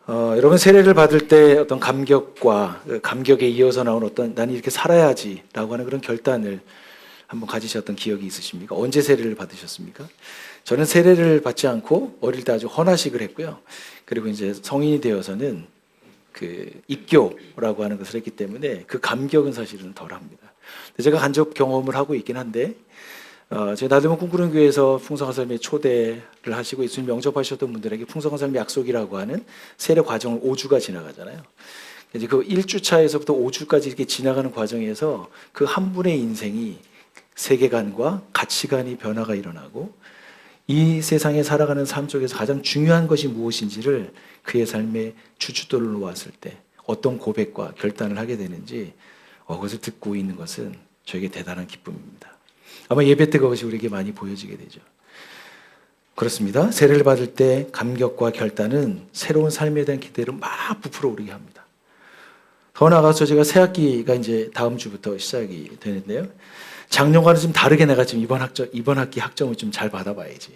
여러분 세례를 받을 때 어떤 감격과 그 감격에 이어서 나온 어떤 나는 이렇게 살아야지라고 하는 그런 결단을 한번 가지셨던 기억이 있으십니까? 언제 세례를 받으셨습니까? 저는 세례를 받지 않고 어릴 때 아주 헌화식을 했고요. 그리고 이제 성인이 되어서는 그 입교라고 하는 것을 했기 때문에 그 감격은 사실은 덜합니다. 제가 간접 경험을 하고 있긴 한데 제가 나들목 꿈꾸는 교회에서 풍성한 삶의 초대를 하시고 예수님 영접하셨던 분들에게 풍성한 삶의 약속이라고 하는 세례 과정을 5주가 지나가잖아요. 이제 그 1주차에서부터 5주까지 이렇게 지나가는 과정에서 그 한 분의 인생이 세계관과 가치관이 변화가 일어나고 이 세상에 살아가는 삶 속에서 가장 중요한 것이 무엇인지를 그의 삶의 주춧돌을 놓았을 때 어떤 고백과 결단을 하게 되는지 그것을 듣고 있는 것은 저에게 대단한 기쁨입니다. 아마 예배 때 그것이 우리에게 많이 보여지게 되죠. 그렇습니다. 세례를 받을 때 감격과 결단은 새로운 삶에 대한 기대를 막 부풀어 오르게 합니다. 더 나아가서 제가 새 학기가 이제 다음 주부터 시작이 되는데요. 작년과는 좀 다르게 내가 지금 이번 학기 학점을 좀 잘 받아봐야지.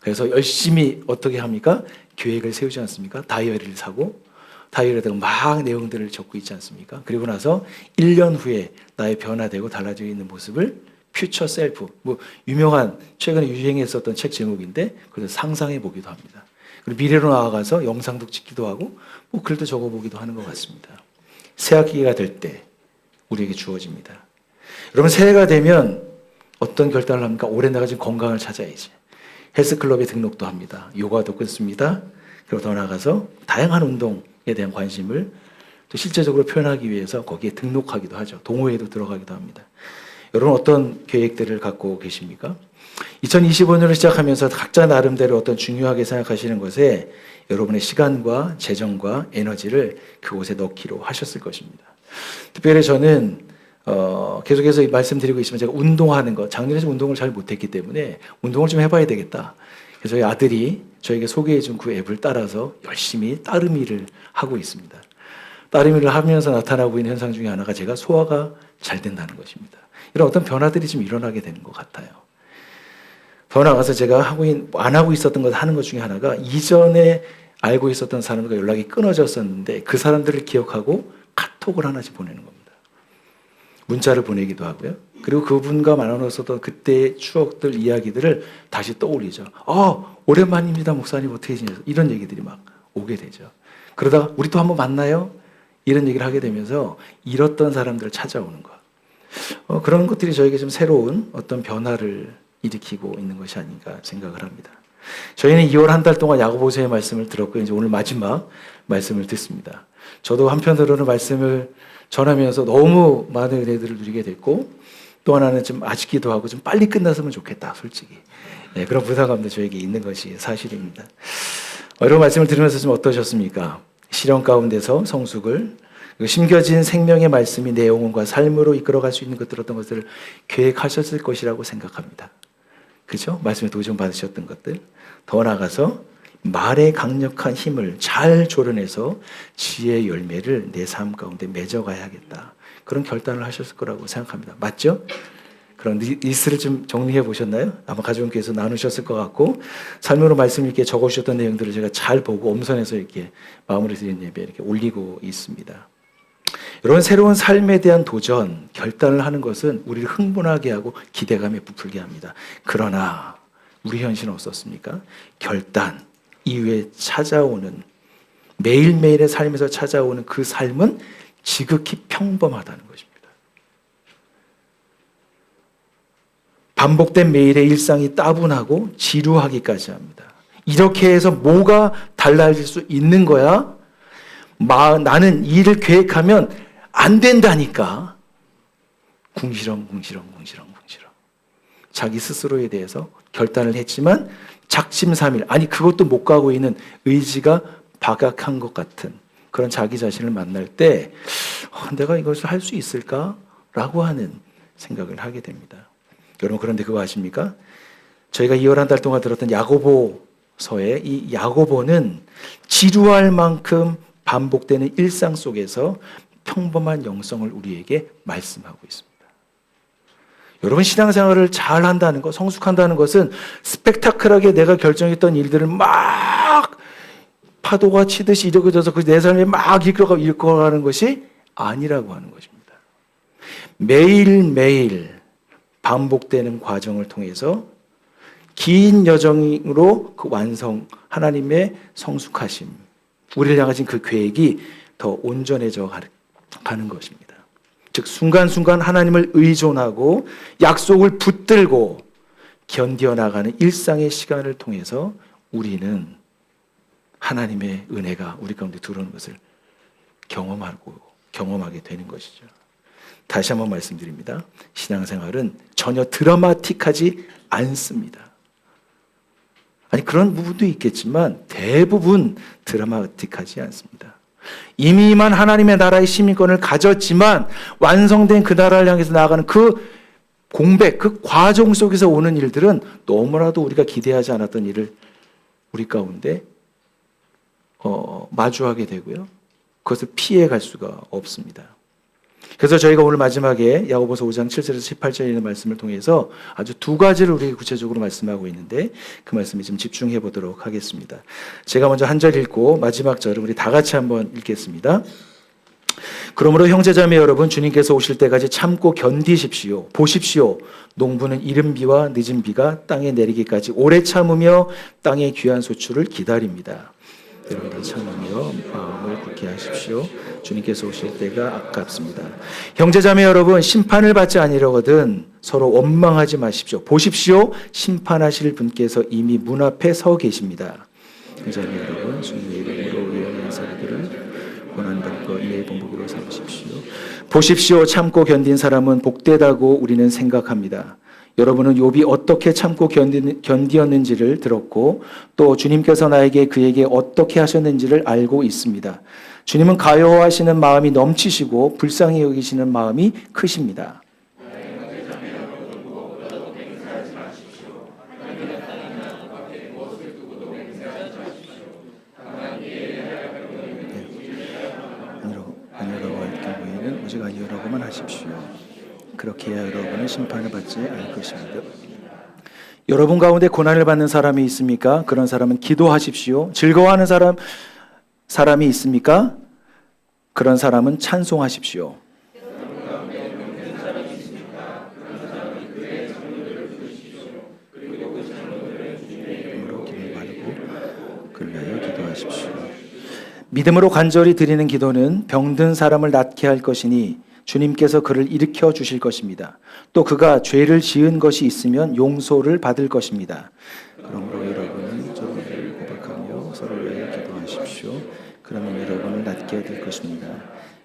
그래서 열심히 어떻게 합니까? 계획을 세우지 않습니까? 다이어리를 사고 다이어리에다가 막 내용들을 적고 있지 않습니까? 그리고 나서 1년 후에 나의 변화되고 달라져 있는 모습을 퓨처 셀프, 유명한 최근에 유행했었던 책 제목인데 그래서 상상해 보기도 합니다. 그리고 미래로 나아가서 영상도 찍기도 하고 글도 적어보기도 하는 것 같습니다. 새 학기가 될 때 우리에게 주어집니다. 여러분 새해가 되면 어떤 결단을 합니까? 올해 내가 지금 건강을 찾아야지. 헬스클럽에 등록도 합니다. 요가도 끊습니다. 그리고 더 나아가서 다양한 운동에 대한 관심을 또 실제적으로 표현하기 위해서 거기에 등록하기도 하죠. 동호회도 들어가기도 합니다. 여러분 어떤 계획들을 갖고 계십니까? 2025년을 시작하면서 각자 나름대로 어떤 중요하게 생각하시는 것에 여러분의 시간과 재정과 에너지를 그곳에 넣기로 하셨을 것입니다. 특별히 저는 계속해서 말씀드리고 있지만 제가 운동하는 거, 작년에 운동을 잘 못했기 때문에 운동을 좀 해봐야 되겠다. 그래서 저희 아들이 저에게 소개해준 그 앱을 따라서 열심히 따르미를 하고 있습니다. 따르미를 하면서 나타나고 있는 현상 중에 하나가 제가 소화가 잘 된다는 것입니다. 이런 어떤 변화들이 좀 일어나게 되는 것 같아요. 더 나아가서 제가 안 하고 있었던 것 하는 것 중에 하나가 이전에 알고 있었던 사람과 연락이 끊어졌었는데 그 사람들을 기억하고 카톡을 하나씩 보내는 겁니다. 문자를 보내기도 하고요. 그리고 그분과 나눴었던 그때의 추억들, 이야기들을 다시 떠올리죠. 오랜만입니다, 목사님 어떻게 지내세요? 이런 얘기들이 막 오게 되죠. 그러다가 우리 또 한번 만나요? 이런 얘기를 하게 되면서 잃었던 사람들을 찾아오는 것. 그런 것들이 저에게 좀 새로운 어떤 변화를 일으키고 있는 것이 아닌가 생각을 합니다. 저희는 2월 한 달 동안 야고보서의 말씀을 들었고 이제 오늘 마지막 말씀을 듣습니다. 저도 한편으로는 말씀을 전하면서 너무 많은 은혜들을 누리게 됐고 또 하나는 좀 아쉽기도 하고 좀 빨리 끝났으면 좋겠다 솔직히 그런 부담감도 저에게 있는 것이 사실입니다. 이런 말씀을 들으면서 좀 어떠셨습니까? 시련 가운데서 성숙을 심겨진 생명의 말씀이 내 영혼과 삶으로 이끌어갈 수 있는 것들 어떤 것들을 계획하셨을 것이라고 생각합니다. 그죠? 말씀에 도전 받으셨던 것들 더 나아가서 말의 강력한 힘을 잘 조련해서 지혜의 열매를 내 삶 가운데 맺어가야겠다. 그런 결단을 하셨을 거라고 생각합니다. 맞죠? 그런 리스트를 좀 정리해 보셨나요? 아마 가족님께서 나누셨을 것 같고 삶으로 말씀 이렇게 적어주셨던 내용들을 제가 잘 보고 엄선해서 이렇게 마무리 드린 예배 이렇게 올리고 있습니다. 이런 새로운 삶에 대한 도전, 결단을 하는 것은 우리를 흥분하게 하고 기대감에 부풀게 합니다. 그러나 우리 현실은 어떻습니까? 결단 이후에 찾아오는 매일매일의 삶에서 찾아오는 그 삶은 지극히 평범하다는 것입니다. 반복된 매일의 일상이 따분하고 지루하기까지 합니다. 이렇게 해서 뭐가 달라질 수 있는 거야? 나는 이 일을 계획하면 안 된다니까. 궁시렁. 자기 스스로에 대해서 결단을 했지만 작심삼일, 그것도 못 가고 있는 의지가 박약한 것 같은 그런 자기 자신을 만날 때 내가 이것을 할 수 있을까라고 하는 생각을 하게 됩니다. 여러분 그런데 그거 아십니까? 저희가 2월 한 달 동안 들었던 야고보서의 이 야고보는 지루할 만큼 반복되는 일상 속에서 평범한 영성을 우리에게 말씀하고 있습니다. 여러분 신앙생활을 잘 한다는 것, 성숙한다는 것은 스펙타클하게 내가 결정했던 일들을 막 파도가 치듯이 일어져서 그 내 삶에 막 이끌어가는 것이 아니라고 하는 것입니다. 매일매일 반복되는 과정을 통해서 긴 여정으로 그 완성, 하나님의 성숙하심, 우리를 향하신 그 계획이 더 온전해져 가는 것입니다. 즉 순간순간 하나님을 의존하고 약속을 붙들고 견디어 나가는 일상의 시간을 통해서 우리는 하나님의 은혜가 우리 가운데 들어오는 것을 경험하게 되는 것이죠. 다시 한번 말씀드립니다. 신앙생활은 전혀 드라마틱하지 않습니다. 아니 그런 부분도 있겠지만 대부분 드라마틱하지 않습니다. 이미만 하나님의 나라의 시민권을 가졌지만 완성된 그 나라를 향해서 나아가는 그 공백, 그 과정 속에서 오는 일들은 너무나도 우리가 기대하지 않았던 일을 우리 가운데 마주하게 되고요. 그것을 피해갈 수가 없습니다. 그래서 저희가 오늘 마지막에 야고보서 5장 7절에서 18절에 있는 말씀을 통해서 아주 두 가지를 우리에게 구체적으로 말씀하고 있는데 그 말씀에 좀 집중해 보도록 하겠습니다. 제가 먼저 한 절 읽고 마지막 절을 우리 다 같이 한번 읽겠습니다. 그러므로 형제자매 여러분, 주님께서 오실 때까지 참고 견디십시오. 보십시오. 농부는 이른 비와 늦은 비가 땅에 내리기까지 오래 참으며 땅의 귀한 소출을 기다립니다. 여러분들 참으며 마음을 굳게 하십시오. 주님께서 오실 때가 아깝습니다. 형제자매 여러분, 심판을 받지 아니려거든 서로 원망하지 마십시오. 보십시오. 심판하실 분께서 이미 문 앞에 서 계십니다. 형제자매 여러분, 주님의 이름으로 위험한 사람들을 고난받고 이의 본보기로 삼으십시오. 보십시오. 참고 견딘 사람은 복되다고 우리는 생각합니다. 여러분은 욥이 어떻게 참고 견디었는지를 들었고 또 주님께서 그에게 어떻게 하셨는지를 알고 있습니다. 주님은 가여워하시는 마음이 넘치시고 불쌍히 여기시는 마음이 크십니다. 아니라고 할 경우에는 오직 아니라고만 하십시오. 그렇게 해야 여러분은 심판을 받지 않을 것입니다. 여러분 가운데 고난을 받는 사람이 있습니까? 그런 사람은 기도하십시오. 즐거워하는 사람이 있습니까? 그런 사람은 찬송하십시오. 믿음으로 간절히 드리는 기도는 병든 사람을 낫게 할 것이니 주님께서 그를 일으켜 주실 것입니다. 또 그가 죄를 지은 것이 있으면 용서를 받을 것입니다. 그러므로 여러분은 저를 고백하며 서로를 위해 기도하십시오. 그러면 여러분을 낫게 될 것입니다.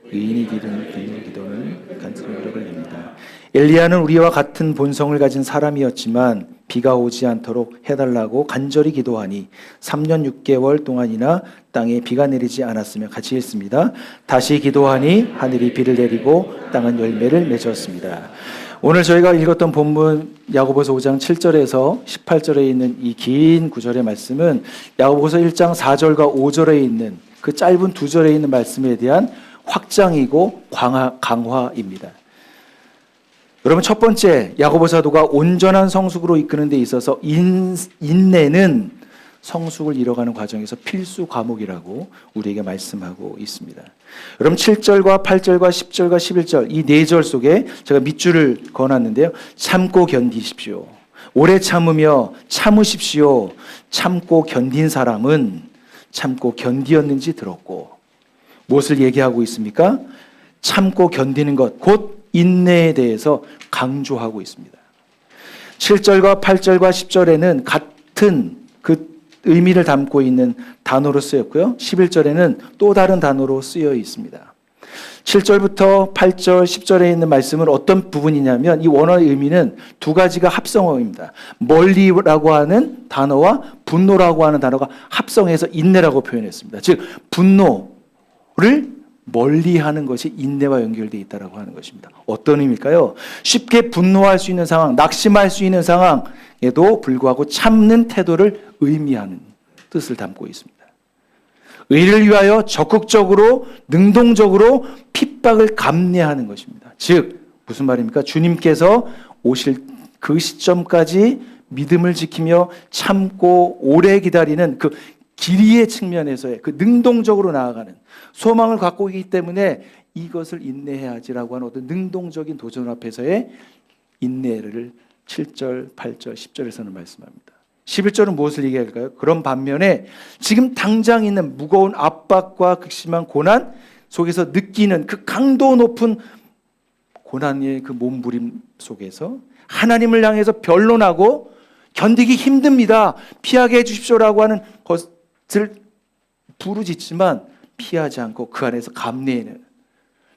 의인이 드리는 기도는 간절히 노력을 냅니다. 엘리야는 우리와 같은 본성을 가진 사람이었지만 비가 오지 않도록 해달라고 간절히 기도하니 3년 6개월 동안이나 땅에 비가 내리지 않았으며 같이 읽습니다. 다시 기도하니 하늘이 비를 내리고 땅은 열매를 맺었습니다. 오늘 저희가 읽었던 본문 야고보서 5장 7절에서 18절에 있는 이 긴 구절의 말씀은 야고보서 1장 4절과 5절에 있는 그 짧은 두 절에 있는 말씀에 대한 확장이고 강화입니다. 여러분, 첫 번째 야고보 사도가 온전한 성숙으로 이끄는 데 있어서 인내는 성숙을 이뤄가는 과정에서 필수 과목이라고 우리에게 말씀하고 있습니다. 여러분, 7절과 8절과 10절과 11절 이 네 절 속에 제가 밑줄을 그어놨는데요. 참고 견디십시오. 오래 참으며 참으십시오. 참고 견딘 사람은 참고 견디었는지 들었고 무엇을 얘기하고 있습니까? 참고 견디는 것, 곧 인내에 대해서 강조하고 있습니다. 7절과 8절과 10절에는 같은 그 의미를 담고 있는 단어로 쓰였고요. 11절에는 또 다른 단어로 쓰여 있습니다. 7절부터 8절, 10절에 있는 말씀은 어떤 부분이냐면 이 원어의 의미는 두 가지가 합성어입니다. 멀리라고 하는 단어와 분노라고 하는 단어가 합성해서 인내라고 표현했습니다. 즉 분노를 멀리하는 것이 인내와 연결되어 있다고 하는 것입니다. 어떤 의미일까요? 쉽게 분노할 수 있는 상황, 낙심할 수 있는 상황에도 불구하고 참는 태도를 의미하는 뜻을 담고 있습니다. 의를 위하여 적극적으로 능동적으로 핍박을 감내하는 것입니다. 즉 무슨 말입니까? 주님께서 오실 그 시점까지 믿음을 지키며 참고 오래 기다리는 그 비리의 측면에서의 그 능동적으로 나아가는 소망을 갖고 있기 때문에 이것을 인내해야지라고 하는 어떤 능동적인 도전 앞에서의 인내를 7절, 8절, 10절에서는 말씀합니다. 11절은 무엇을 얘기할까요? 그런 반면에 지금 당장 있는 무거운 압박과 극심한 고난 속에서 느끼는 그 강도 높은 고난의 그 몸부림 속에서 하나님을 향해서 변론하고 견디기 힘듭니다. 피하게 해주십시오라고 하는 것을 부르짖지만 피하지 않고 그 안에서 감내하는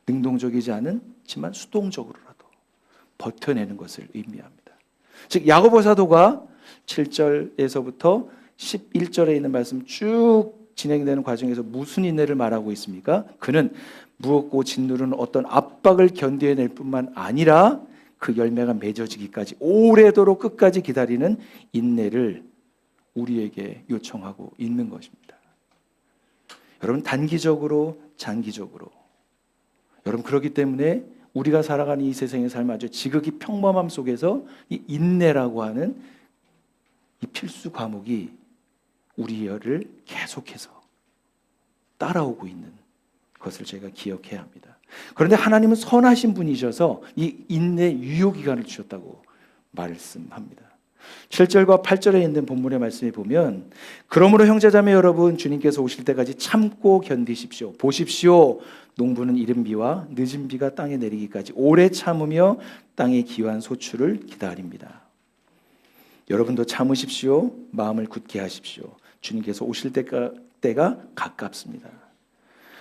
능동적이지 않지만 수동적으로라도 버텨내는 것을 의미합니다. 즉 야고보 사도가 7절에서부터 11절에 있는 말씀 쭉 진행되는 과정에서 무슨 인내를 말하고 있습니까? 그는 무겁고 짓누르는 어떤 압박을 견뎌낼 뿐만 아니라 그 열매가 맺어지기까지 오래도록 끝까지 기다리는 인내를 우리에게 요청하고 있는 것입니다. 여러분 단기적으로 장기적으로 여러분 그렇기 때문에 우리가 살아가는 이 세상의 삶 아주 지극히 평범함 속에서 이 인내라고 하는 이 필수 과목이 우리를 계속해서 따라오고 있는 것을 저희가 기억해야 합니다. 그런데 하나님은 선하신 분이셔서 이 인내 유효 기간을 주셨다고 말씀합니다. 7절과 8절에 있는 본문의 말씀에 보면 그러므로 형제자매 여러분 주님께서 오실 때까지 참고 견디십시오. 보십시오. 농부는 이른 비와 늦은 비가 땅에 내리기까지 오래 참으며 땅의 기환 소출을 기다립니다. 여러분도 참으십시오. 마음을 굳게 하십시오. 주님께서 오실 때가 가깝습니다.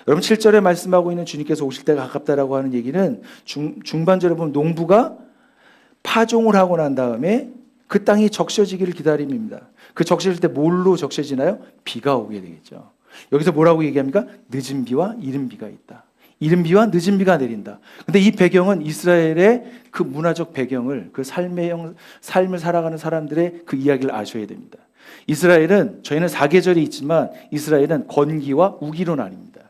여러분 7절에 말씀하고 있는 주님께서 오실 때가 가깝다라고 하는 얘기는 중반절에 보면 농부가 파종을 하고 난 다음에 그 땅이 적셔지기를 기다림입니다. 그 적셔질 때 뭘로 적셔지나요? 비가 오게 되겠죠. 여기서 뭐라고 얘기합니까? 늦은 비와 이른 비가 있다. 이른 비와 늦은 비가 내린다. 근데 이 배경은 이스라엘의 그 문화적 배경을 그 삶을 살아가는 사람들의 그 이야기를 아셔야 됩니다. 이스라엘은 저희는 사계절이 있지만 이스라엘은 건기와 우기로 나뉩니다.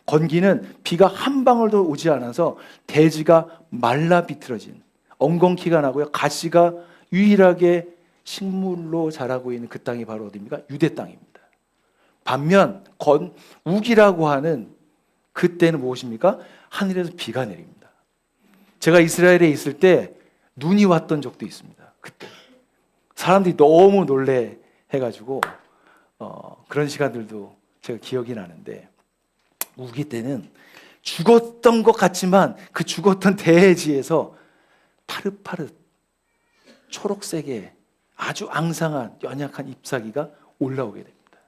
건기는 비가 한 방울도 오지 않아서 대지가 말라 비틀어진 엉겅퀴가 나고요. 가시가 유일하게 식물로 자라고 있는 그 땅이 바로 어디입니까? 유대 땅입니다. 반면 우기라고 하는 그때는 무엇입니까? 하늘에서 비가 내립니다. 제가 이스라엘에 있을 때 눈이 왔던 적도 있습니다. 그때 사람들이 너무 놀래 해가지고 그런 시간들도 제가 기억이 나는데 우기 때는 죽었던 것 같지만 그 죽었던 대지에서 파릇파릇 초록색의 아주 앙상한 연약한 잎사귀가 올라오게 됩니다.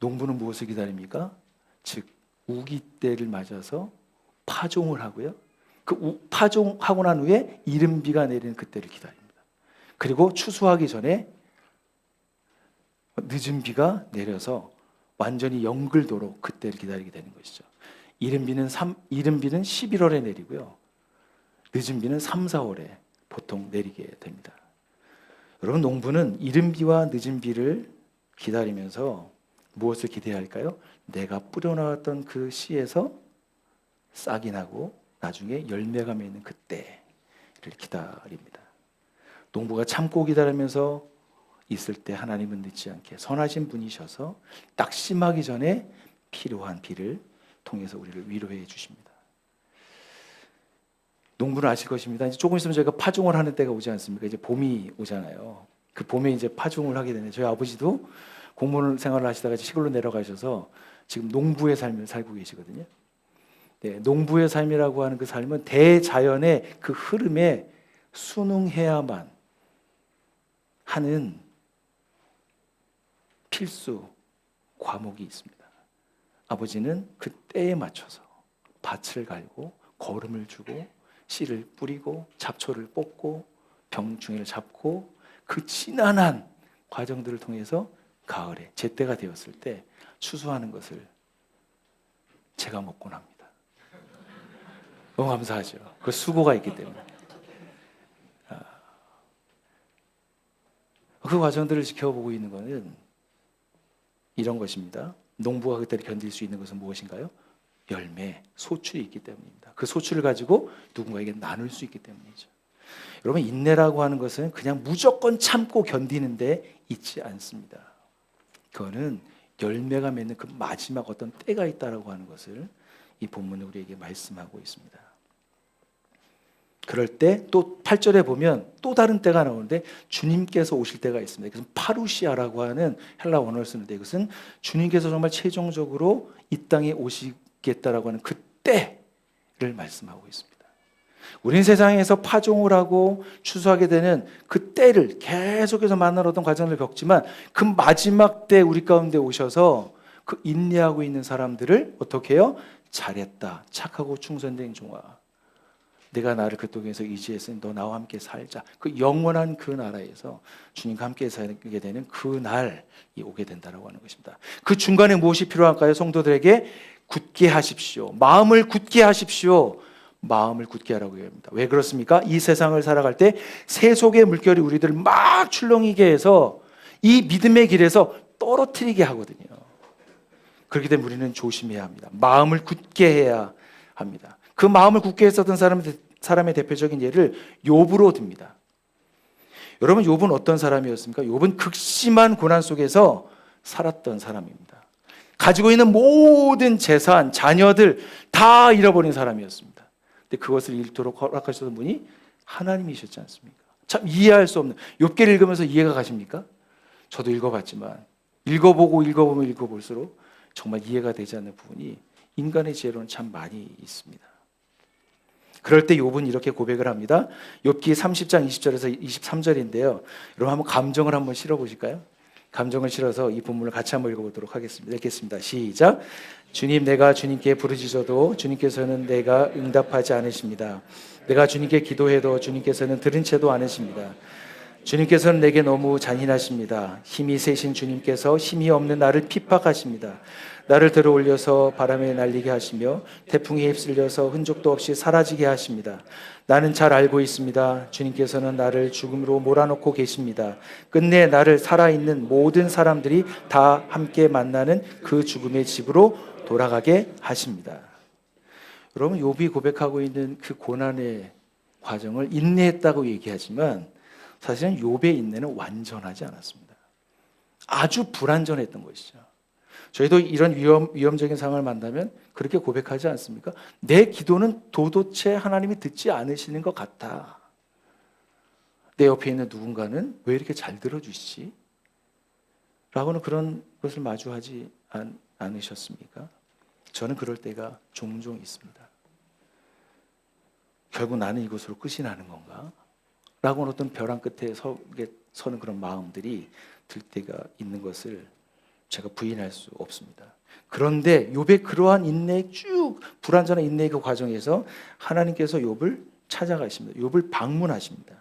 농부는 무엇을 기다립니까? 즉 우기 때를 맞아서 파종을 하고요. 그 파종하고 난 후에 이른 비가 내리는 그때를 기다립니다. 그리고 추수하기 전에 늦은 비가 내려서 완전히 영글도록 그때를 기다리게 되는 것이죠. 이른 비는 11월에 내리고요. 늦은 비는 3, 4월에 보통 내리게 됩니다. 여러분 농부는 이른 비와 늦은 비를 기다리면서 무엇을 기대해야 할까요? 내가 뿌려놓았던 그 씨에서 싹이 나고 나중에 열매가 맺는 그때를 기다립니다. 농부가 참고 기다리면서 있을 때 하나님은 늦지 않게 선하신 분이셔서 낙심하기 전에 필요한 비를 통해서 우리를 위로해 주십니다. 농부는 아실 것입니다. 이제 조금 있으면 저희가 파종을 하는 때가 오지 않습니까? 이제 봄이 오잖아요. 그 봄에 이제 파종을 하게 되는데 저희 아버지도 공무원 생활을 하시다가 시골로 내려가셔서 지금 농부의 삶을 살고 계시거든요. 네, 농부의 삶이라고 하는 그 삶은 대자연의 그 흐름에 순응해야만 하는 필수 과목이 있습니다. 아버지는 그 때에 맞춰서 밭을 갈고 거름을 주고 씨를 뿌리고 잡초를 뽑고 병충해를 잡고 그 지난한 과정들을 통해서 가을에 제때가 되었을 때 추수하는 것을 제가 먹곤 합니다. 너무 감사하죠. 그 수고가 있기 때문에. 그 과정들을 지켜보고 있는 것은 이런 것입니다. 농부가 그때를 견딜 수 있는 것은 무엇인가요? 열매, 소출이 있기 때문입니다. 그 소출을 가지고 누군가에게 나눌 수 있기 때문이죠. 여러분 인내라고 하는 것은 그냥 무조건 참고 견디는 데 있지 않습니다. 그거는 열매가 맺는 그 마지막 어떤 때가 있다라고 하는 것을 이 본문은 우리에게 말씀하고 있습니다. 그럴 때 또 8절에 보면 또 다른 때가 나오는데 주님께서 오실 때가 있습니다. 그것은 파루시아라고 하는 헬라 원어를 쓰는데 이것은 주님께서 정말 최종적으로 이 땅에 오시겠다라고 하는 그 때를 말씀하고 있습니다. 우리는 세상에서 파종을 하고 추수하게 되는 그 때를 계속해서 만나러던 과정을 겪지만 그 마지막 때 우리 가운데 오셔서 그 인내하고 있는 사람들을 어떻게 해요? 잘했다, 착하고 충성된 종아, 내가 나를 그 땅에서 의지했으니 너 나와 함께 살자. 그 영원한 그 나라에서 주님과 함께 살게 되는 그 날이 오게 된다라고 하는 것입니다. 그 중간에 무엇이 필요할까요? 성도들에게 굳게 하십시오. 마음을 굳게 하십시오. 마음을 굳게 하라고 합니다. 왜 그렇습니까? 이 세상을 살아갈 때 세속의 물결이 우리들을 막 출렁이게 해서 이 믿음의 길에서 떨어뜨리게 하거든요. 그렇기 때문에 우리는 조심해야 합니다. 마음을 굳게 해야 합니다. 그 마음을 굳게 했었던 사람의 대표적인 예를 욥으로 듭니다. 여러분, 욥은 어떤 사람이었습니까? 욥은 극심한 고난 속에서 살았던 사람입니다. 가지고 있는 모든 재산, 자녀들 다 잃어버린 사람이었습니다. 근데 그것을 잃도록 허락하셨던 분이 하나님이셨지 않습니까? 참 이해할 수 없는, 욥기를 읽으면서 이해가 가십니까? 저도 읽어봤지만 읽어보면 읽어볼수록 정말 이해가 되지 않는 부분이 인간의 지혜로는 참 많이 있습니다. 그럴 때 욥은 이렇게 고백을 합니다. 욥기 30장 20절에서 23절인데요. 여러분 한번 감정을 한번 실어 보실까요? 감정을 실어서 이 본문을 같이 한번 읽어보도록 하겠습니다. 읽겠습니다. 시작. 주님, 내가 주님께 부르짖어도 주님께서는 내가 응답하지 않으십니다. 내가 주님께 기도해도 주님께서는 들은 채도 않으십니다. 주님께서는 내게 너무 잔인하십니다. 힘이 세신 주님께서 힘이 없는 나를 핍박하십니다. 나를 들어 올려서 바람에 날리게 하시며 태풍에 휩쓸려서 흔적도 없이 사라지게 하십니다. 나는 잘 알고 있습니다. 주님께서는 나를 죽음으로 몰아넣고 계십니다. 끝내 나를 살아있는 모든 사람들이 다 함께 만나는 그 죽음의 집으로 돌아가게 하십니다. 여러분, 욥이 고백하고 있는 그 고난의 과정을 인내했다고 얘기하지만 사실은 욥의 인내는 완전하지 않았습니다. 아주 불완전했던 것이죠. 저희도 이런 위험적인 상황을 만나면 그렇게 고백하지 않습니까? 내 기도는 도대체 하나님이 듣지 않으시는 것 같아. 내 옆에 있는 누군가는 왜 이렇게 잘 들어주시지? 라고는 그런 것을 마주하지 않으셨습니까? 저는 그럴 때가 종종 있습니다. 결국 나는 이것으로 끝이 나는 건가? 라고는 어떤 벼랑 끝에 서는 그런 마음들이 들 때가 있는 것을 제가 부인할 수 없습니다. 그런데 욥의 그러한 인내, 쭉 불완전한 인내의 그 과정에서 하나님께서 욥을 찾아가십니다. 욥을 방문하십니다.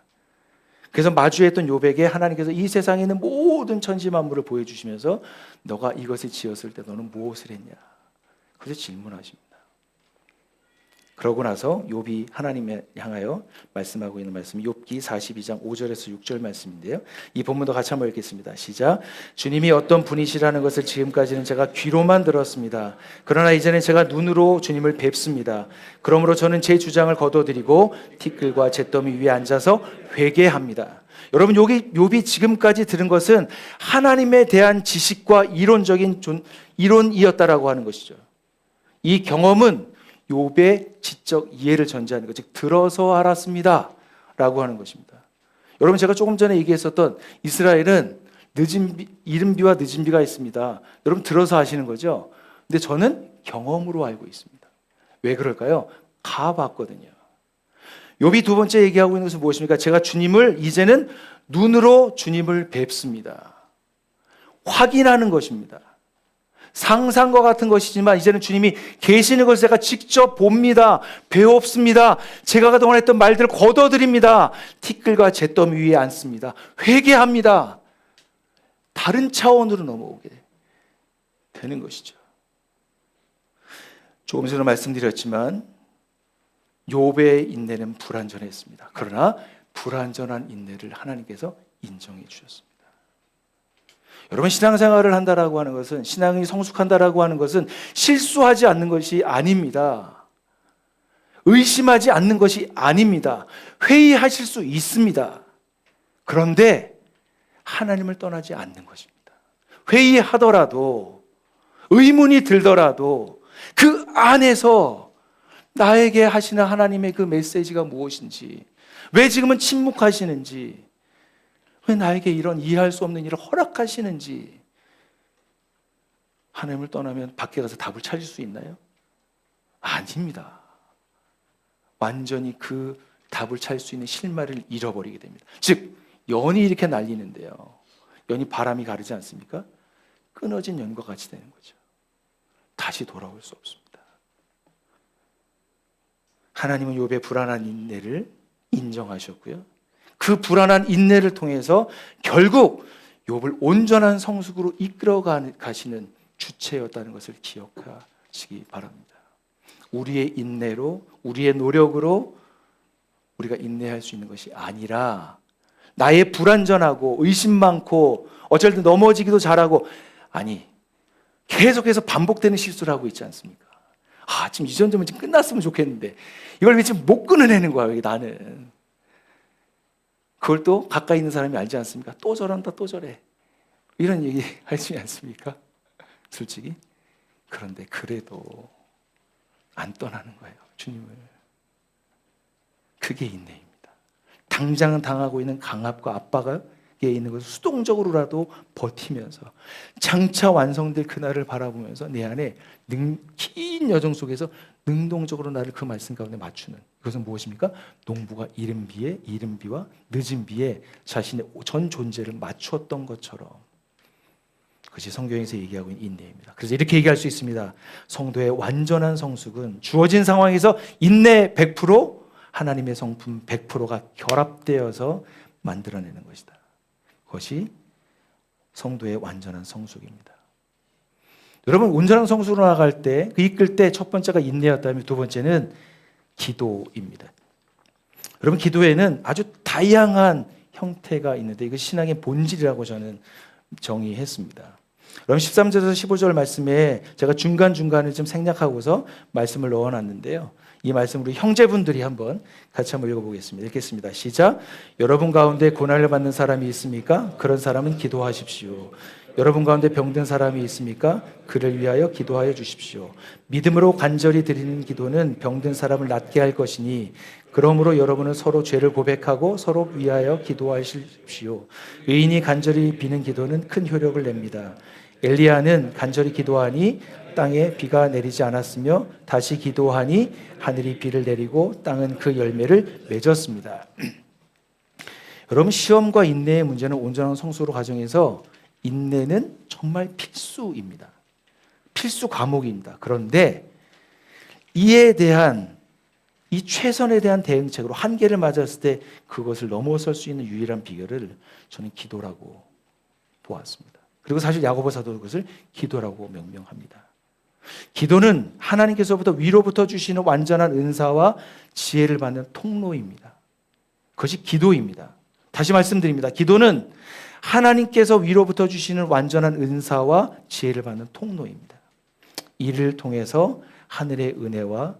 그래서 마주했던 욥에게 하나님께서 이 세상에 있는 모든 천지 만물을 보여주시면서 너가 이것을 지었을 때 너는 무엇을 했냐? 그래서 질문하십니다. 그러고 나서 욥이 하나님에 향하여 말씀하고 있는 말씀이 욥기 42장 5절에서 6절 말씀인데요. 이 본문도 같이 한번 읽겠습니다. 시작. 주님이 어떤 분이시라는 것을 지금까지는 제가 귀로만 들었습니다. 그러나 이제는 제가 눈으로 주님을 뵙습니다. 그러므로 저는 제 주장을 거둬들이고 티끌과 잿더미 위에 앉아서 회개합니다. 여러분, 욥이 지금까지 들은 것은 하나님에 대한 지식과 이론적인 이론이었다라고 하는 것이죠. 이 경험은 욥의 지적 이해를 전제하는 것, 즉 들어서 알았습니다 라고 하는 것입니다. 여러분, 제가 조금 전에 얘기했었던 이스라엘은 이른 비와 늦은 비가 있습니다. 여러분 들어서 아시는 거죠? 근데 저는 경험으로 알고 있습니다. 왜 그럴까요? 가봤거든요. 욥이 두 번째 얘기하고 있는 것은 무엇입니까? 제가 이제는 눈으로 주님을 뵙습니다. 확인하는 것입니다. 상상과 같은 것이지만 이제는 주님이 계시는 것을 제가 직접 봅니다. 배웁습니다. 제가 그동안 했던 말들을 거둬들입니다. 티끌과 잿더미 위에 앉습니다. 회개합니다. 다른 차원으로 넘어오게 되는 것이죠. 조금 전에 말씀드렸지만 욥의 인내는 불완전했습니다. 그러나 불완전한 인내를 하나님께서 인정해 주셨습니다. 여러분, 신앙생활을 한다라고 하는 것은, 신앙이 성숙한다라고 하는 것은 실수하지 않는 것이 아닙니다. 의심하지 않는 것이 아닙니다. 회의하실 수 있습니다. 그런데 하나님을 떠나지 않는 것입니다. 회의하더라도, 의문이 들더라도 그 안에서 나에게 하시는 하나님의 그 메시지가 무엇인지, 왜 지금은 침묵하시는지, 왜 나에게 이런 이해할 수 없는 일을 허락하시는지, 하나님을 떠나면 밖에 가서 답을 찾을 수 있나요? 아닙니다. 완전히 그 답을 찾을 수 있는 실마리를 잃어버리게 됩니다. 즉, 연이 이렇게 날리는데요, 연이 바람이 가르지 않습니까? 끊어진 연과 같이 되는 거죠. 다시 돌아올 수 없습니다. 하나님은 욥의 불안한 인내를 인정하셨고요, 그 불안한 인내를 통해서 결국 욥을 온전한 성숙으로 이끌어 가시는 주체였다는 것을 기억하시기 바랍니다. 우리의 인내로, 우리의 노력으로 우리가 인내할 수 있는 것이 아니라, 나의 불완전하고 의심 많고 어쩔 때 넘어지기도 잘하고, 아니, 계속해서 반복되는 실수를 하고 있지 않습니까? 지금 이 정도면 지금 끝났으면 좋겠는데 이걸 왜 지금 못 끊어내는 거야, 왜 나는. 그걸 또 가까이 있는 사람이 알지 않습니까? 또 저런다, 또 저래. 이런 얘기 하지 않습니까? 솔직히. 그런데 그래도 안 떠나는 거예요, 주님을. 그게 인내입니다. 당장은 당하고 있는 강압과 압박에 있는 것을 수동적으로라도 버티면서 장차 완성될 그날을 바라보면서 내 안에 긴 여정 속에서 능동적으로 나를 그 말씀 가운데 맞추는, 이것은 무엇입니까? 농부가 이른 비와 늦은 비에 자신의 전 존재를 맞추었던 것처럼, 그것이 성경에서 얘기하고 있는 인내입니다. 그래서 이렇게 얘기할 수 있습니다. 성도의 완전한 성숙은 주어진 상황에서 인내 100%, 하나님의 성품 100%가 결합되어서 만들어내는 것이다. 그것이 성도의 완전한 성숙입니다. 여러분, 온전한 성숙으로 나갈 때, 그 이끌 때 첫 번째가 인내였다면 두 번째는 기도입니다. 여러분, 기도에는 아주 다양한 형태가 있는데 이거 신앙의 본질이라고 저는 정의했습니다. 여러분, 13절에서 15절 말씀에 제가 중간중간에 좀 생략하고서 말씀을 넣어놨는데요, 이 말씀으로 형제분들이 한번 같이 한번 읽어보겠습니다. 읽겠습니다. 시작. 여러분 가운데 고난을 받는 사람이 있습니까? 그런 사람은 기도하십시오. 여러분 가운데 병든 사람이 있습니까? 그를 위하여 기도하여 주십시오. 믿음으로 간절히 드리는 기도는 병든 사람을 낫게 할 것이니, 그러므로 여러분은 서로 죄를 고백하고 서로 위하여 기도하십시오. 의인이 간절히 비는 기도는 큰 효력을 냅니다. 엘리야는 간절히 기도하니 땅에 비가 내리지 않았으며 다시 기도하니 하늘이 비를 내리고 땅은 그 열매를 맺었습니다. 여러분, 시험과 인내의 문제는 온전한 성숙으로 과정에서 인내는 정말 필수입니다. 필수 과목입니다. 그런데 이에 대한, 이 최선에 대한 대응책으로 한계를 맞았을 때 그것을 넘어설 수 있는 유일한 비결을 저는 기도라고 보았습니다. 그리고 사실 야고보 사도도 그것을 기도라고 명명합니다. 기도는 하나님께서부터 위로부터 주시는 완전한 은사와 지혜를 받는 통로입니다. 그것이 기도입니다. 다시 말씀드립니다. 기도는 하나님께서 위로부터 주시는 완전한 은사와 지혜를 받는 통로입니다. 이를 통해서 하늘의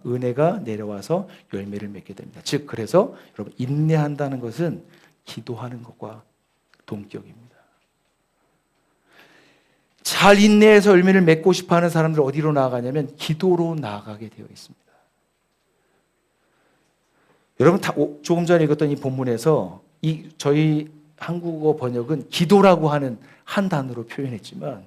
은혜가 내려와서 열매를 맺게 됩니다. 즉, 그래서 여러분, 인내한다는 것은 기도하는 것과 동격입니다. 잘 인내해서 열매를 맺고 싶어하는 사람들 어디로 나아가냐면 기도로 나아가게 되어 있습니다. 여러분, 조금 전에 읽었던 이 본문에서 저희 한국어 번역은 기도라고 하는 한 단어로 표현했지만,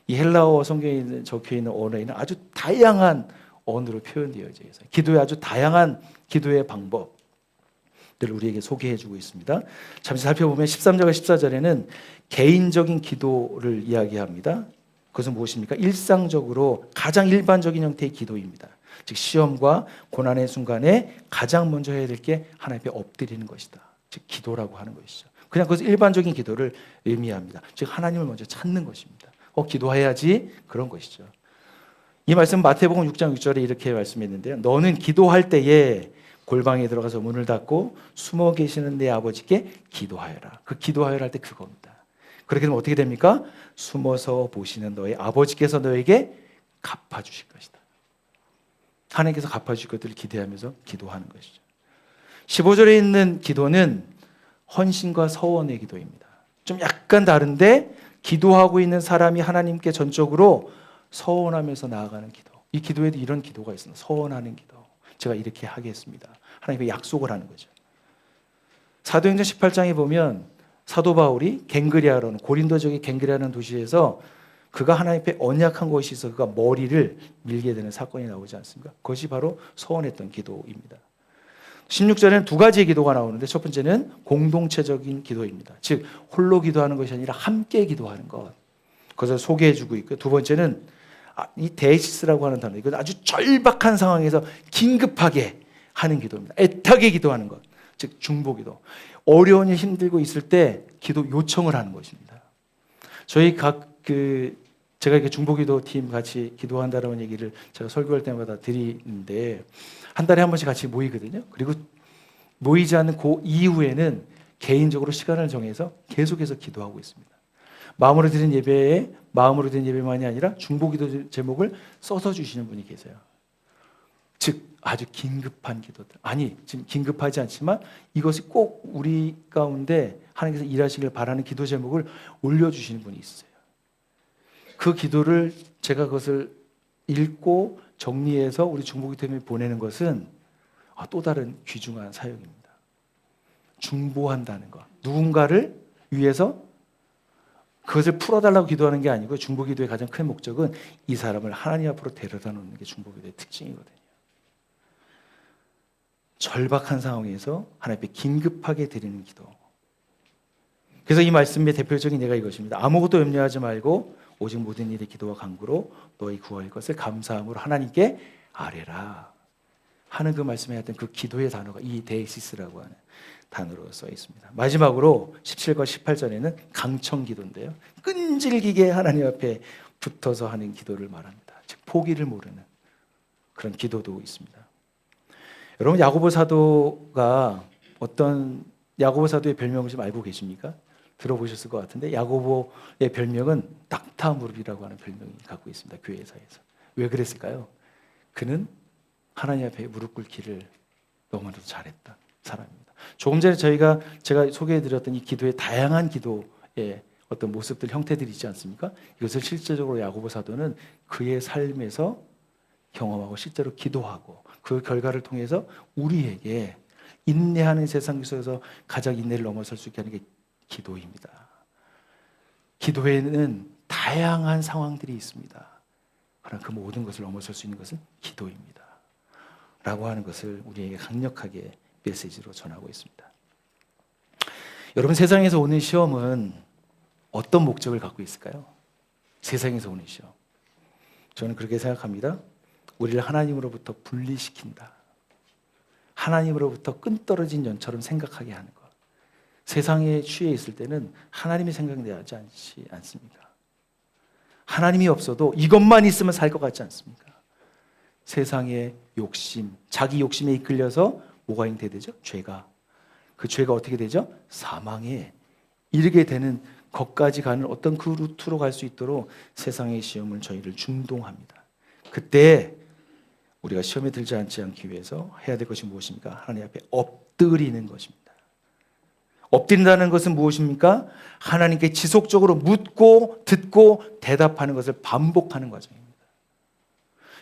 이 헬라어 성경에 적혀 있는 언어에는 아주 다양한 언어로 표현되어져 있어요. 기도의 아주 다양한 기도의 방법들을 우리에게 소개해주고 있습니다. 잠시 살펴보면 13절과 14절에는 개인적인 기도를 이야기합니다. 그것은 무엇입니까? 일상적으로 가장 일반적인 형태의 기도입니다. 즉, 시험과 고난의 순간에 가장 먼저 해야 될 게 하나님 앞에 엎드리는 것이다. 즉, 기도라고 하는 것이죠. 그냥 그것은 일반적인 기도를 의미합니다. 즉, 하나님을 먼저 찾는 것입니다. 기도해야지, 그런 것이죠. 이 말씀 마태복음 6장 6절에 이렇게 말씀했는데요, 너는 기도할 때에 골방에 들어가서 문을 닫고 숨어 계시는 내 아버지께 기도하여라. 그 기도하여라 할 때 그겁니다. 그렇게 되면 어떻게 됩니까? 숨어서 보시는 너의 아버지께서 너에게 갚아주실 것이다. 하나님께서 갚아주실 것들을 기대하면서 기도하는 것이죠. 15절에 있는 기도는 헌신과 서원의 기도입니다. 좀 약간 다른데 기도하고 있는 사람이 하나님께 전적으로 서원하면서 나아가는 기도. 이 기도에도 이런 기도가 있습니다. 서원하는 기도. 제가 이렇게 하겠습니다. 하나님께 약속을 하는 거죠. 사도행전 18장에 보면 사도 바울이 갱그리아라는 고린도 지역의 갱그리아라는 도시에서 그가 하나님 앞에 언약한 것이 있어 그가 머리를 밀게 되는 사건이 나오지 않습니까? 그것이 바로 서원했던 기도입니다. 16절에는 두 가지의 기도가 나오는데 첫 번째는 공동체적인 기도입니다. 즉 홀로 기도하는 것이 아니라 함께 기도하는 것. 그것을 소개해주고 있고요. 두 번째는 이 데이시스라고 하는 단어. 이건 아주 절박한 상황에서 긴급하게 하는 기도입니다. 애타게 기도하는 것. 즉 중보기도. 어려운 일 힘들고 있을 때 기도 요청을 하는 것입니다. 저희 제가 이렇게 중보기도 팀 같이 기도한다라는 얘기를 제가 설교할 때마다 드리는데 한 달에 한 번씩 같이 모이거든요. 그리고 모이지 않는 그 이후에는 개인적으로 시간을 정해서 계속해서 기도하고 있습니다. 마음으로 드린 예배만이 아니라 중보기도 제목을 써서 주시는 분이 계세요. 즉 아주 긴급한 기도들. 아니 지금 긴급하지 않지만 이것이 꼭 우리 가운데 하나님께서 일하시길 바라는 기도 제목을 올려주시는 분이 있어요. 그 기도를 제가 그것을 읽고 정리해서 우리 중보기도팀에 보내는 것은 또 다른 귀중한 사역입니다. 중보한다는 것. 누군가를 위해서 그것을 풀어달라고 기도하는 게 아니고 중보기도의 가장 큰 목적은 이 사람을 하나님 앞으로 데려다 놓는 게 중보기도의 특징이거든요. 절박한 상황에서 하나님 앞에 긴급하게 드리는 기도. 그래서 이 말씀의 대표적인 예가 이것입니다. 아무것도 염려하지 말고 오직 모든 일에 기도와 간구로 너희 구할 것을 감사함으로 하나님께 아뢰라 하는 그 말씀에 했던 그 기도의 단어가 이 데이시스라고 하는 단어로 써 있습니다. 마지막으로 17과 18절에는 강청 기도인데요. 끈질기게 하나님 앞에 붙어서 하는 기도를 말합니다. 즉 포기를 모르는 그런 기도도 있습니다. 여러분 야고보 사도가 어떤 야고보 사도의 별명을 좀 알고 계십니까? 들어보셨을 것 같은데 야고보의 별명은 낙타무릎이라고 하는 별명을 갖고 있습니다. 교회사에서. 왜 그랬을까요? 그는 하나님 앞에 무릎 꿇기를 너무나도 잘했던 사람입니다. 조금 전에 제가 소개해드렸던 이 기도의 다양한 기도의 어떤 모습들, 형태들이 있지 않습니까? 이것을 실제적으로 야고보 사도는 그의 삶에서 경험하고 실제로 기도하고 그 결과를 통해서 우리에게 인내하는 세상 속에서 가장 인내를 넘어설 수 있게 하는 게 기도입니다. 기도에는 다양한 상황들이 있습니다. 그러나 그 모든 것을 넘어설 수 있는 것은 기도입니다. 라고 하는 것을 우리에게 강력하게 메시지로 전하고 있습니다. 여러분 세상에서 오는 시험은 어떤 목적을 갖고 있을까요? 세상에서 오는 시험. 저는 그렇게 생각합니다. 우리를 하나님으로부터 분리시킨다. 하나님으로부터 끈떨어진 연처럼 생각하게 하는 것. 세상에 취해 있을 때는 하나님의 생각이 나지 않지 않습니까? 하나님이 없어도 이것만 있으면 살 것 같지 않습니까? 세상의 욕심, 자기 욕심에 이끌려서 뭐가 되죠? 죄가. 그 죄가 어떻게 되죠? 사망에 이르게 되는 것까지 가는 어떤 그 루트로 갈 수 있도록 세상의 시험은 저희를 중동합니다. 그때 우리가 시험에 들지 않기 위해서 해야 될 것이 무엇입니까? 하나님 앞에 엎드리는 것입니다. 엎드린다는 것은 무엇입니까? 하나님께 지속적으로 묻고 듣고 대답하는 것을 반복하는 과정입니다.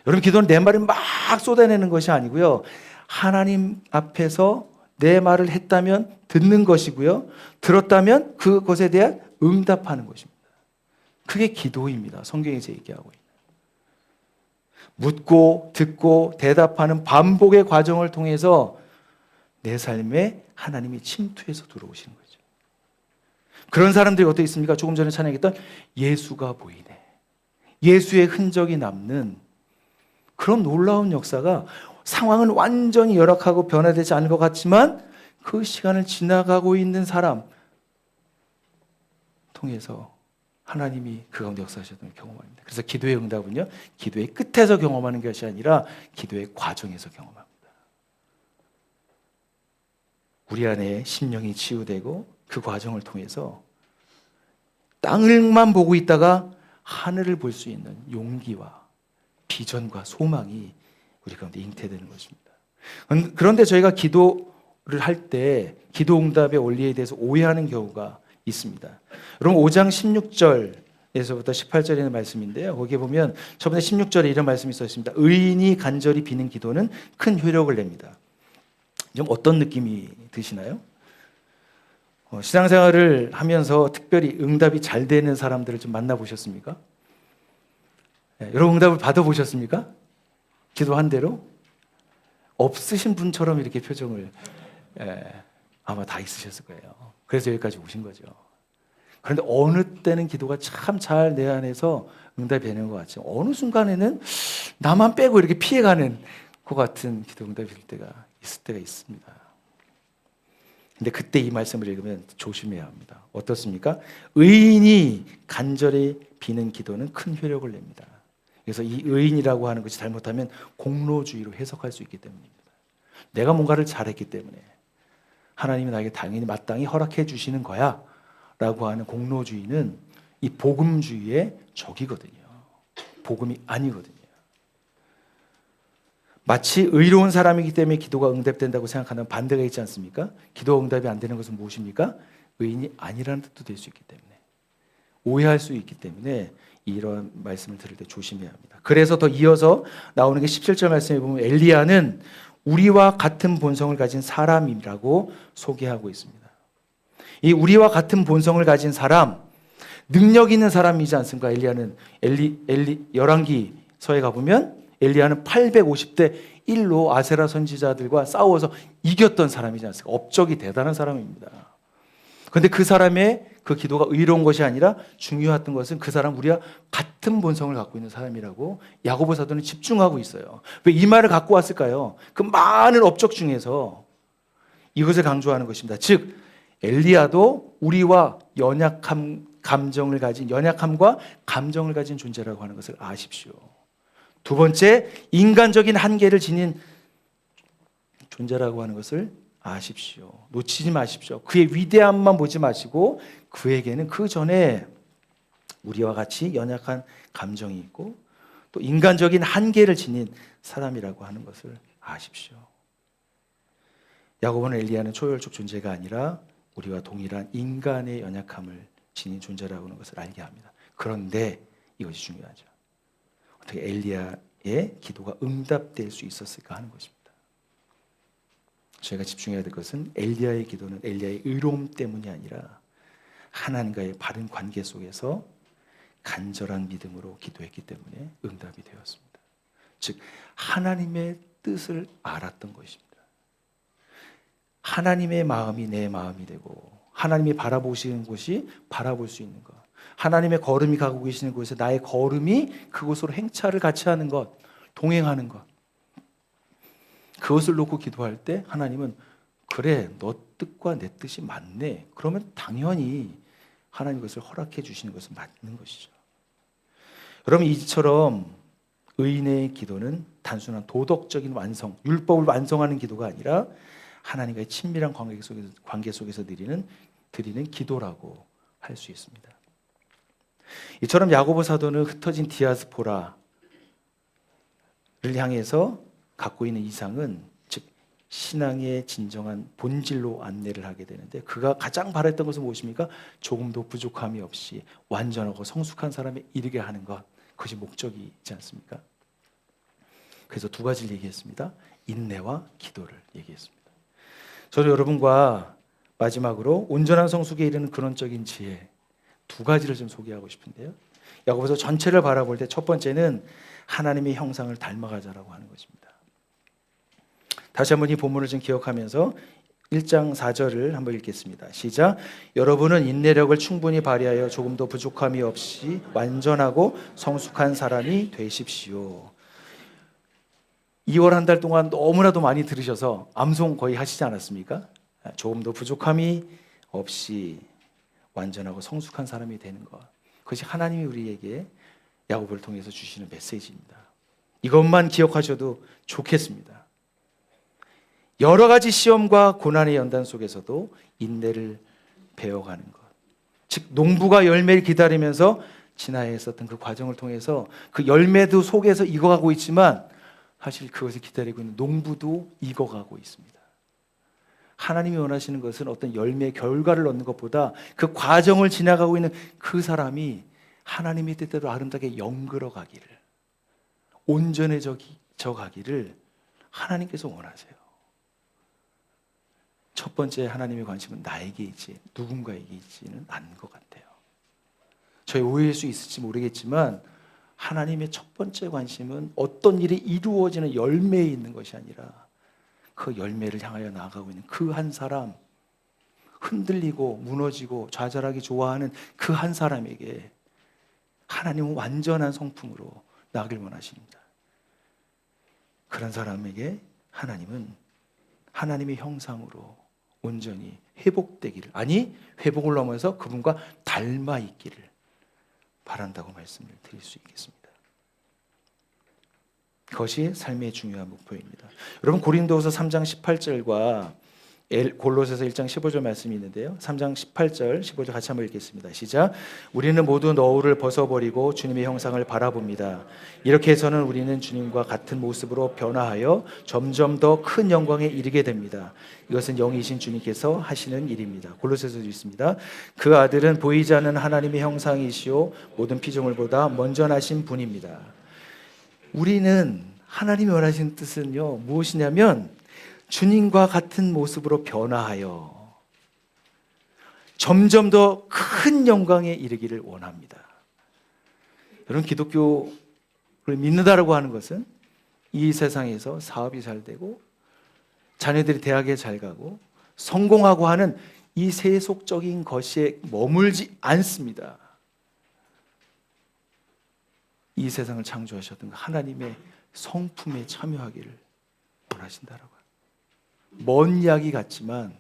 여러분 기도는 내 말을 막 쏟아내는 것이 아니고요. 하나님 앞에서 내 말을 했다면 듣는 것이고요. 들었다면 그것에 대한 응답하는 것입니다. 그게 기도입니다. 성경에서 얘기하고 있는. 묻고 듣고 대답하는 반복의 과정을 통해서 내 삶에 하나님이 침투해서 들어오시는 거죠. 그런 사람들이 어떻게 있습니까? 조금 전에 찬양했던 예수가 보이네. 예수의 흔적이 남는 그런 놀라운 역사가 상황은 완전히 열악하고 변화되지 않은 것 같지만 그 시간을 지나가고 있는 사람 통해서 하나님이 그 가운데 역사하셨던 경험합니다. 그래서 기도의 응답은요, 기도의 끝에서 경험하는 것이 아니라 기도의 과정에서 경험합니다. 우리 안에 심령이 치유되고 그 과정을 통해서 땅을만 보고 있다가 하늘을 볼 수 있는 용기와 비전과 소망이 우리 가운데 잉태되는 것입니다. 그런데 저희가 기도를 할 때 기도 응답의 원리에 대해서 오해하는 경우가 있습니다. 여러분 5장 16절에서부터 18절에 있는 말씀인데요. 거기에 보면 저번에 16절에 이런 말씀이 써 있습니다. 의인이 간절히 비는 기도는 큰 효력을 냅니다. 좀 어떤 느낌이 드시나요? 신앙생활을 하면서 특별히 응답이 잘 되는 사람들을 좀 만나보셨습니까? 여러분 응답을 받아보셨습니까? 기도한 대로? 없으신 분처럼 이렇게 표정을 아마 다 있으셨을 거예요. 그래서 여기까지 오신 거죠. 그런데 어느 때는 기도가 참 잘 내 안에서 응답이 되는 것 같죠. 어느 순간에는 나만 빼고 이렇게 피해가는 것 같은 기도 응답이 될 때가 있을 때가 있습니다. 근데 그때 이 말씀을 읽으면 조심해야 합니다. 어떻습니까? 의인이 간절히 비는 기도는 큰 효력을 냅니다. 그래서 이 의인이라고 하는 것이 잘못하면 공로주의로 해석할 수 있기 때문입니다. 내가 뭔가를 잘했기 때문에 하나님이 나에게 당연히 마땅히 허락해 주시는 거야 라고 하는 공로주의는 이 복음주의의 적이거든요. 복음이 아니거든요. 마치 의로운 사람이기 때문에 기도가 응답된다고 생각하는 반대가 있지 않습니까? 기도 응답이 안 되는 것은 무엇입니까? 의인이 아니라는 뜻도 될 수 있기 때문에, 오해할 수 있기 때문에 이런 말씀을 들을 때 조심해야 합니다. 그래서 더 이어서 나오는 게 17절 말씀에 보면 엘리야는 우리와 같은 본성을 가진 사람이라고 소개하고 있습니다. 이 우리와 같은 본성을 가진 사람, 능력 있는 사람이지 않습니까? 엘리야는 열왕기서에 가보면 엘리야는 850대 1로 아세라 선지자들과 싸워서 이겼던 사람이지 않습니까? 업적이 대단한 사람입니다. 그런데 그 사람의 그 기도가 의로운 것이 아니라 중요했던 것은 그 사람 우리와 같은 본성을 갖고 있는 사람이라고 야고보 사도는 집중하고 있어요. 왜 이 말을 갖고 왔을까요? 그 많은 업적 중에서 이것을 강조하는 것입니다. 즉 엘리야도 우리와 연약함과 감정을 가진 존재라고 하는 것을 아십시오. 두 번째, 인간적인 한계를 지닌 존재라고 하는 것을 아십시오. 놓치지 마십시오. 그의 위대함만 보지 마시고 그에게는 그 전에 우리와 같이 연약한 감정이 있고 또 인간적인 한계를 지닌 사람이라고 하는 것을 아십시오. 야고보는 엘리야는 초월적 존재가 아니라 우리와 동일한 인간의 연약함을 지닌 존재라고 하는 것을 알게 합니다. 그런데 이것이 중요하죠. 어떻게 엘리야의 기도가 응답될 수 있었을까 하는 것입니다. 저희가 집중해야 될 것은 엘리야의 기도는 엘리야의 의로움 때문이 아니라 하나님과의 바른 관계 속에서 간절한 믿음으로 기도했기 때문에 응답이 되었습니다. 즉 하나님의 뜻을 알았던 것입니다. 하나님의 마음이 내 마음이 되고 하나님이 바라보시는 곳이 바라볼 수 있는 것, 하나님의 걸음이 가고 계시는 곳에 나의 걸음이 그곳으로 행차를 같이 하는 것, 동행하는 것, 그것을 놓고 기도할 때 하나님은 그래 너 뜻과 내 뜻이 맞네, 그러면 당연히 하나님 것을 허락해 주시는 것은 맞는 것이죠. 여러분 이처럼 의인의 기도는 단순한 도덕적인 완성, 율법을 완성하는 기도가 아니라 하나님과의 친밀한 관계 속에서 드리는 기도라고 할 수 있습니다. 이처럼 야고보 사도는 흩어진 디아스포라를 향해서 갖고 있는 이상은 즉 신앙의 진정한 본질로 안내를 하게 되는데 그가 가장 바랬던 것은 무엇입니까? 조금도 부족함이 없이 완전하고 성숙한 사람에 이르게 하는 것, 그것이 목적이지 않습니까? 그래서 두 가지를 얘기했습니다. 인내와 기도를 얘기했습니다. 저도 여러분과 마지막으로 온전한 성숙에 이르는 근원적인 지혜 두 가지를 좀 소개하고 싶은데요. 야고보서 전체를 바라볼 때 첫 번째는 하나님의 형상을 닮아가자라고 하는 것입니다. 다시 한번 이 본문을 좀 기억하면서 1장 4절을 한번 읽겠습니다. 시작. 여러분은 인내력을 충분히 발휘하여 조금도 부족함이 없이 완전하고 성숙한 사람이 되십시오. 2월 한 달 동안 너무나도 많이 들으셔서 암송 거의 하시지 않았습니까? 조금도 부족함이 없이 완전하고 성숙한 사람이 되는 것, 그것이 하나님이 우리에게 야고보를 통해서 주시는 메시지입니다. 이것만 기억하셔도 좋겠습니다. 여러 가지 시험과 고난의 연단 속에서도 인내를 배워가는 것, 즉 농부가 열매를 기다리면서 지나야 했었던 그 과정을 통해서 그 열매도 속에서 익어가고 있지만 사실 그것을 기다리고 있는 농부도 익어가고 있습니다. 하나님이 원하시는 것은 어떤 열매, 결과를 얻는 것보다 그 과정을 지나가고 있는 그 사람이 하나님의 뜻대로 아름답게 영글어 가기를, 온전해져 가기를 하나님께서 원하세요. 첫 번째 하나님의 관심은 나에게 있지 누군가에게 있지는 않은 것 같아요. 저희 오해할 수 있을지 모르겠지만 하나님의 첫 번째 관심은 어떤 일이 이루어지는 열매에 있는 것이 아니라 그 열매를 향하여 나아가고 있는 그 한 사람, 흔들리고 무너지고 좌절하기 좋아하는 그 한 사람에게 하나님은 완전한 성품으로 나아가길 원하십니다. 그런 사람에게 하나님은 하나님의 형상으로 온전히 회복되기를, 아니 회복을 넘어서 그분과 닮아 있기를 바란다고 말씀을 드릴 수 있겠습니다. 그것이 삶의 중요한 목표입니다. 여러분 고린도후서 3장 18절과 골로새서 1장 15절 말씀이 있는데요. 3장 18절 15절 같이 한번 읽겠습니다. 시작. 우리는 모두 너울을 벗어버리고 주님의 형상을 바라봅니다. 이렇게 해서는 우리는 주님과 같은 모습으로 변화하여 점점 더 큰 영광에 이르게 됩니다. 이것은 영이신 주님께서 하시는 일입니다. 골로새서도 있습니다. 그 아들은 보이지 않는 하나님의 형상이시오 모든 피조물보다 먼저 나신 분입니다. 우리는 하나님이 원하시는 뜻은요 무엇이냐면 주님과 같은 모습으로 변화하여 점점 더 큰 영광에 이르기를 원합니다. 여러분 기독교를 믿는다라고 하는 것은 이 세상에서 사업이 잘 되고 자녀들이 대학에 잘 가고 성공하고 하는 이 세속적인 것에 머물지 않습니다. 이 세상을 창조하셨던 하나님의 성품에 참여하기를 원하신다라고요. 먼 이야기 같지만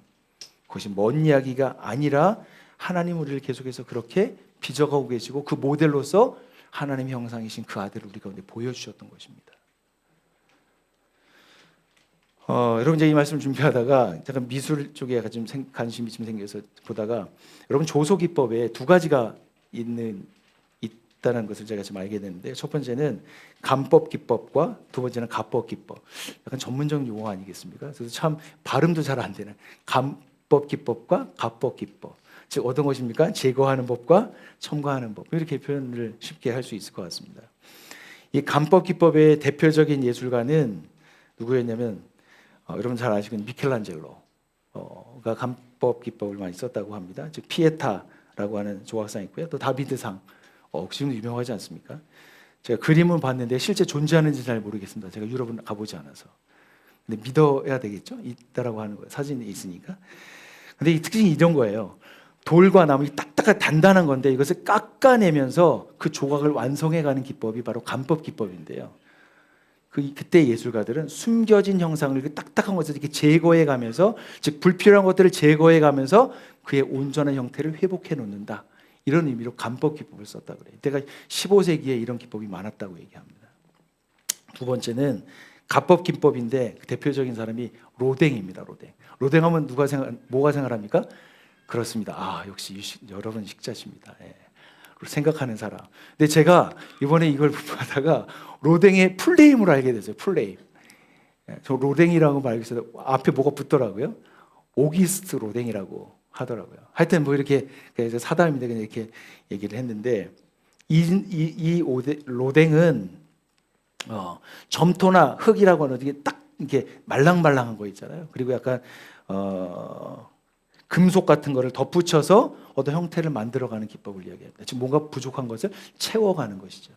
그것이 먼 이야기가 아니라 하나님 우리를 계속해서 그렇게 빚어가고 계시고 그 모델로서 하나님의 형상이신 그 아들을 우리 가운데 보여주셨던 것입니다. 여러분 이제 이 말씀을 준비하다가 잠깐 미술 쪽에 약간 좀 관심이 좀 생겨서 보다가 여러분 조소기법에 두 가지가 있다는 것을 제가 지금 알게 됐는데 첫 번째는 간법기법과 두 번째는 가법기법. 약간 전문적인 용어 아니겠습니까? 그래서 참 발음도 잘 안 되는 간법기법과 가법기법. 즉 어떤 것입니까? 제거하는 법과 첨가하는 법. 이렇게 표현을 쉽게 할 수 있을 것 같습니다. 이 간법기법의 대표적인 예술가는 누구였냐면 여러분 잘 아시는 미켈란젤로가 간법기법을 많이 썼다고 합니다. 즉 피에타라고 하는 조각상이 있고요. 또 다비드상 지금도 유명하지 않습니까? 제가 그림은 봤는데 실제 존재하는지 잘 모르겠습니다. 제가 유럽은 가보지 않아서. 근데 믿어야 되겠죠? 있다라고 하는 거예요. 사진이 있으니까. 근데 이 특징이 이런 거예요. 돌과 나무, 딱딱한 단단한 건데 이것을 깎아내면서 그 조각을 완성해가는 기법이 바로 간법 기법인데요. 그때 예술가들은 숨겨진 형상을 딱딱한 것을 이렇게 제거해가면서, 즉 불필요한 것들을 제거해가면서 그의 온전한 형태를 회복해 놓는다. 이런 의미로 간법 기법을 썼다 그래요. 이때가 15세기에 이런 기법이 많았다고 얘기합니다. 두 번째는 가법 기법인데 그 대표적인 사람이 로댕입니다. 로댕하면 뭐가 생각합니까? 그렇습니다. 역시 여러분 식자십니다. 예. 생각하는 사람. 근데 제가 이번에 이걸 하다가 로댕의 풀네임을 알게 됐어요. 풀네임. 예. 저 로댕이라고 말해서 앞에 뭐가 붙더라고요. 오기스트 로댕이라고 하더라고요. 하여튼 뭐 이렇게 사담인데 그냥 이렇게 얘기를 했는데 이 로댕은 점토나 흙이라고 하는 이게 딱 이렇게 말랑말랑한 거 있잖아요. 그리고 약간 금속 같은 거를 덧붙여서 어떤 형태를 만들어가는 기법을 이야기합니다. 지금 뭔가 부족한 것을 채워가는 것이죠.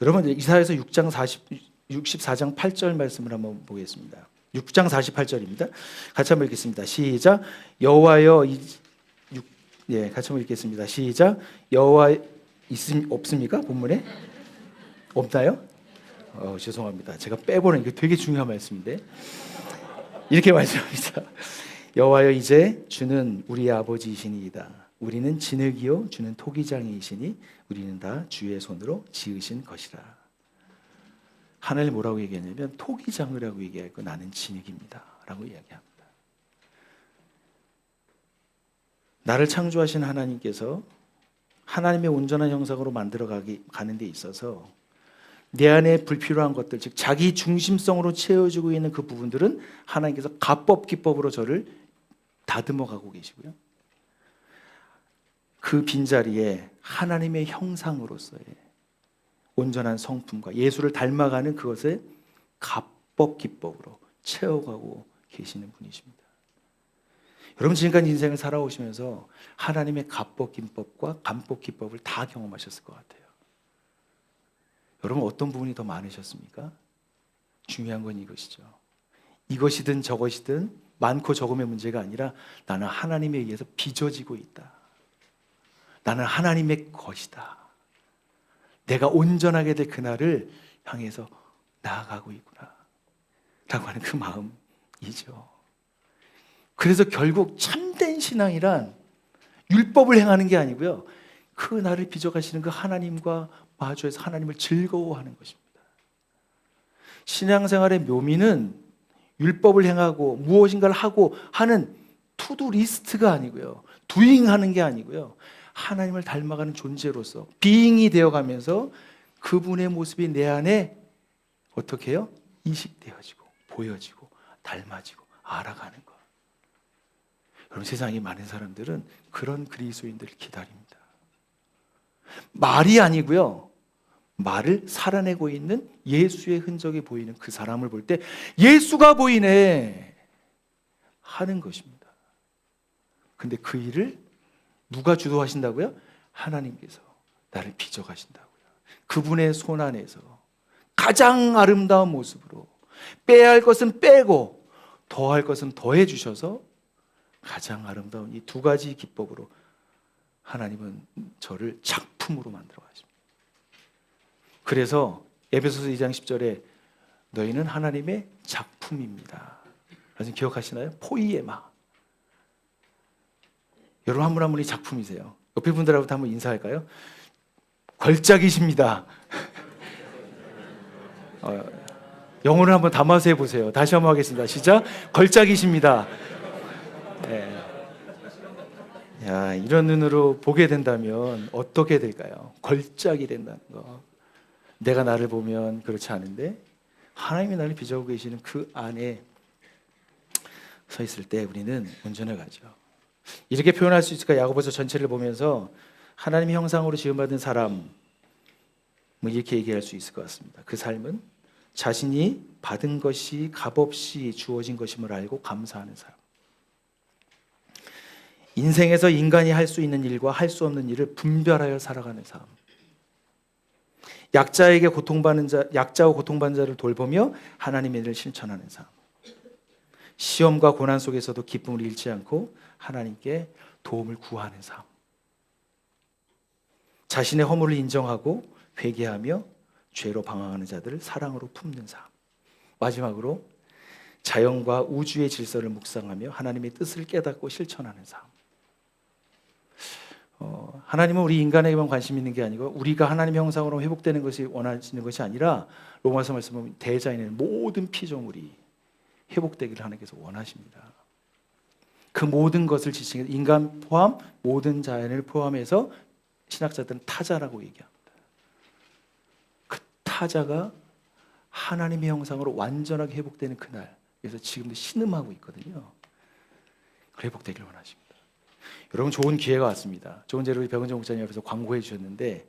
여러분 이사야서 64장 8절 말씀을 한번 보겠습니다. 6장 48절입니다. 같이 한번 읽겠습니다. 시작. 여호와여 같이 한번 읽겠습니다. 시작. 여호와 없습니까? 본문에? 없나요? 죄송합니다. 제가 빼보는 이게 되게 중요한 말씀인데 이렇게 말씀합니다. 여호와여 이제 주는 우리의 아버지이시니이다. 우리는 진흙이요 주는 토기장이시니 우리는 다 주의 손으로 지으신 것이라. 하나님 뭐라고 얘기하냐면 토기장이라고 얘기하고 나는 진흙입니다 라고 이야기합니다. 나를 창조하신 하나님께서 하나님의 온전한 형상으로 만들어 가는 데 있어서 내 안에 불필요한 것들, 즉 자기 중심성으로 채워지고 있는 그 부분들은 하나님께서 가법 기법으로 저를 다듬어 가고 계시고요. 그 빈자리에 하나님의 형상으로서의 온전한 성품과 예수를 닮아가는 그것을 가법 기법으로 채워가고 계시는 분이십니다. 여러분 지금까지 인생을 살아오시면서 하나님의 가법 기법과 간법 기법을 다 경험하셨을 것 같아요. 여러분 어떤 부분이 더 많으셨습니까? 중요한 건 이것이죠. 이것이든 저것이든 많고 적음의 문제가 아니라 나는 하나님에 의해서 빚어지고 있다. 나는 하나님의 것이다. 내가 온전하게 될 그날을 향해서 나아가고 있구나 라고 하는 그 마음이죠. 그래서 결국 참된 신앙이란 율법을 행하는 게 아니고요, 그 나를 빚어가시는 그 하나님과 마주해서 하나님을 즐거워하는 것입니다. 신앙생활의 묘미는 율법을 행하고 무엇인가를 하고 하는 투두 리스트가 아니고요, 두잉하는 게 아니고요, 하나님을 닮아가는 존재로서 비잉이 되어가면서 그분의 모습이 내 안에 어떻게 해요? 이식되어지고 보여지고 닮아지고 알아가는 것. 여러분 세상에 많은 사람들은 그런 그리스도인들을 기다립니다. 말이 아니고요, 말을 살아내고 있는 예수의 흔적이 보이는 그 사람을 볼 때 예수가 보이네 하는 것입니다. 근데 그 일을 누가 주도하신다고요? 하나님께서 나를 빚어가신다고요. 그분의 손 안에서 가장 아름다운 모습으로 빼야 할 것은 빼고 더할 것은 더해 주셔서 가장 아름다운 이 두 가지 기법으로 하나님은 저를 작품으로 만들어 가십니다. 그래서 에베소서 2장 10절에 너희는 하나님의 작품입니다. 아직 기억하시나요? 포이에마. 여러분 한 분 한 분이 작품이세요. 옆에 분들하고 한번 인사할까요? 걸작이십니다. 영혼을 한번 담아서 해보세요. 다시 한번 하겠습니다. 시작. 걸작이십니다. 네. 야, 이런 눈으로 보게 된다면 어떻게 될까요? 걸작이 된다는 거. 내가 나를 보면 그렇지 않은데 하나님이 나를 빚어오고 계시는 그 안에 서 있을 때 우리는 온전해 가죠. 이렇게 표현할 수 있을까? 야고보서 전체를 보면서 하나님의 형상으로 지음받은 사람, 뭐 이렇게 얘기할 수 있을 것 같습니다. 그 삶은 자신이 받은 것이 값없이 주어진 것임을 알고 감사하는 사람. 인생에서 인간이 할 수 있는 일과 할 수 없는 일을 분별하여 살아가는 삶. 약자에게 고통받는 자, 약자와 고통받는 자를 돌보며 하나님의 일을 실천하는 삶. 시험과 고난 속에서도 기쁨을 잃지 않고 하나님께 도움을 구하는 삶. 자신의 허물을 인정하고 회개하며 죄로 방황하는 자들을 사랑으로 품는 삶. 마지막으로 자연과 우주의 질서를 묵상하며 하나님의 뜻을 깨닫고 실천하는 삶. 하나님은 우리 인간에게만 관심 있는 게 아니고 우리가 하나님의 형상으로 회복되는 것이 원하시는 것이 아니라 로마서 말씀 보면 대자연의 모든 피조물이 회복되기를 하나님께서 원하십니다. 그 모든 것을 지칭해서 인간 포함 모든 자연을 포함해서 신학자들은 타자라고 얘기합니다. 그 타자가 하나님의 형상으로 완전하게 회복되는 그날, 그래서 지금도 신음하고 있거든요. 회복되기를 원하십니다. 여러분 좋은 기회가 왔습니다. 조금 전에 우리 백은정 목사님 옆에서 광고해 주셨는데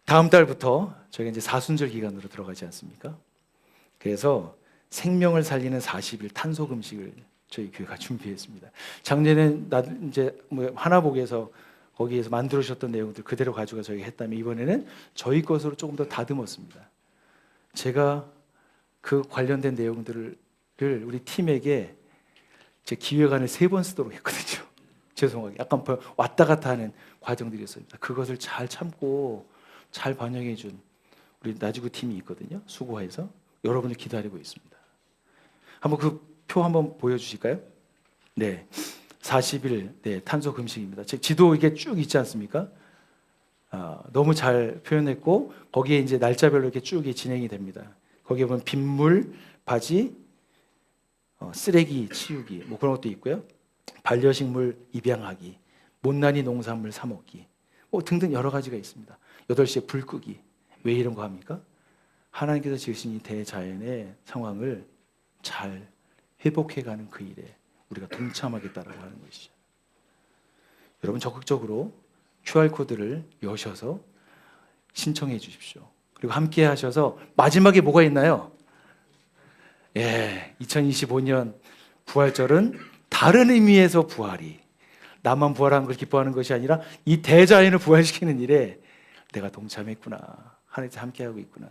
다음 달부터 저희가 이제 사순절 기간으로 들어가지 않습니까? 그래서 생명을 살리는 40일 탄소 금식을 저희 교회가 준비했습니다. 작년에는 이제 뭐 하나복에서 거기에서 만들어 주셨던 내용들 그대로 가지고 저희가 했다면 이번에는 저희 것으로 조금 더 다듬었습니다. 제가 그 관련된 내용들을 우리 팀에게 제 기획안을 3번 쓰도록 했거든요. 죄송하게 약간 왔다 갔다 하는 과정들이 있습니다. 그것을 잘 참고 잘 반영해 준 우리 나지구 팀이 있거든요. 수고해서 여러분을 기다리고 있습니다. 한번 그 표 한번 보여주실까요? 네, 40일 네, 탄소 금식입니다. 지도 이게 쭉 있지 않습니까? 너무 잘 표현했고 거기에 이제 날짜별로 이렇게 쭉 진행이 됩니다. 거기에 보면 빗물, 바지, 쓰레기 치우기 뭐 그런 것도 있고요. 반려식물 입양하기, 못난이 농산물 사 먹기 뭐 등등 여러 가지가 있습니다. 8시에 불 끄기 왜 이런 거 합니까? 하나님께서 지으신 이 대자연의 상황을 잘 회복해가는 그 일에 우리가 동참하겠다라고 하는 것이죠. 여러분 적극적으로 QR코드를 여셔서 신청해 주십시오. 그리고 함께 하셔서 마지막에 뭐가 있나요? 2025년 부활절은 다른 의미에서 부활이, 나만 부활한 걸 기뻐하는 것이 아니라 이 대자연을 부활시키는 일에 내가 동참했구나, 하나님과 함께하고 있구나,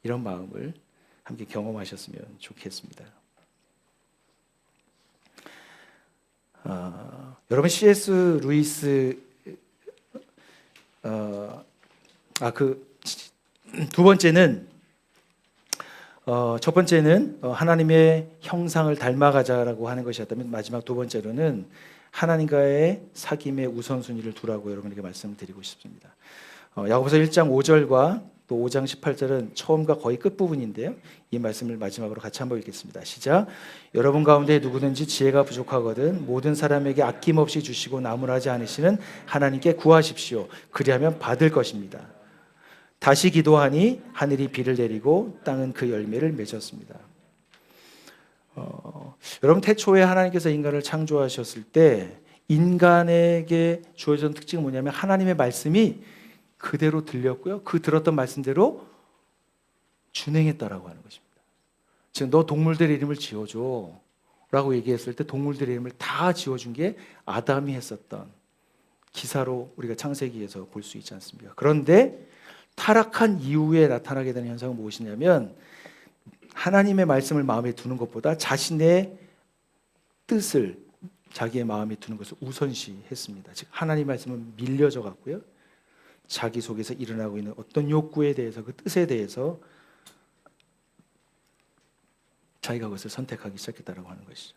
이런 마음을 함께 경험하셨으면 좋겠습니다. 여러분 C.S. 루이스 두 번째는 첫 번째는 하나님의 형상을 닮아가자라고 하는 것이었다면, 마지막 두 번째로는 하나님과의 사귐의 우선순위를 두라고 여러분에게 말씀드리고 싶습니다. 야고보서 1장 5절과 또 5장 18절은 처음과 거의 끝부분인데요. 이 말씀을 마지막으로 같이 한번 읽겠습니다. 시작. 여러분 가운데 누구든지 지혜가 부족하거든 모든 사람에게 아낌없이 주시고 나무라지 않으시는 하나님께 구하십시오. 그리하면 받을 것입니다. 다시 기도하니 하늘이 비를 내리고 땅은 그 열매를 맺었습니다. 여러분 태초에 하나님께서 인간을 창조하셨을 때 인간에게 주어진 특징은 뭐냐면 하나님의 말씀이 그대로 들렸고요, 그 들었던 말씀대로 준행했다라고 하는 것입니다. 지금 너 동물들 이름을 지어줘 라고 얘기했을 때 동물들 이름을 다 지어준 게 아담이 했었던 기사로 우리가 창세기에서 볼 수 있지 않습니까? 그런데 타락한 이후에 나타나게 되는 현상은 무엇이냐면 하나님의 말씀을 마음에 두는 것보다 자신의 뜻을 자기의 마음에 두는 것을 우선시했습니다. 즉 하나님의 말씀은 밀려져 갔고요, 자기 속에서 일어나고 있는 어떤 욕구에 대해서, 그 뜻에 대해서 자기가 그것을 선택하기 시작했다고 하는 것이죠.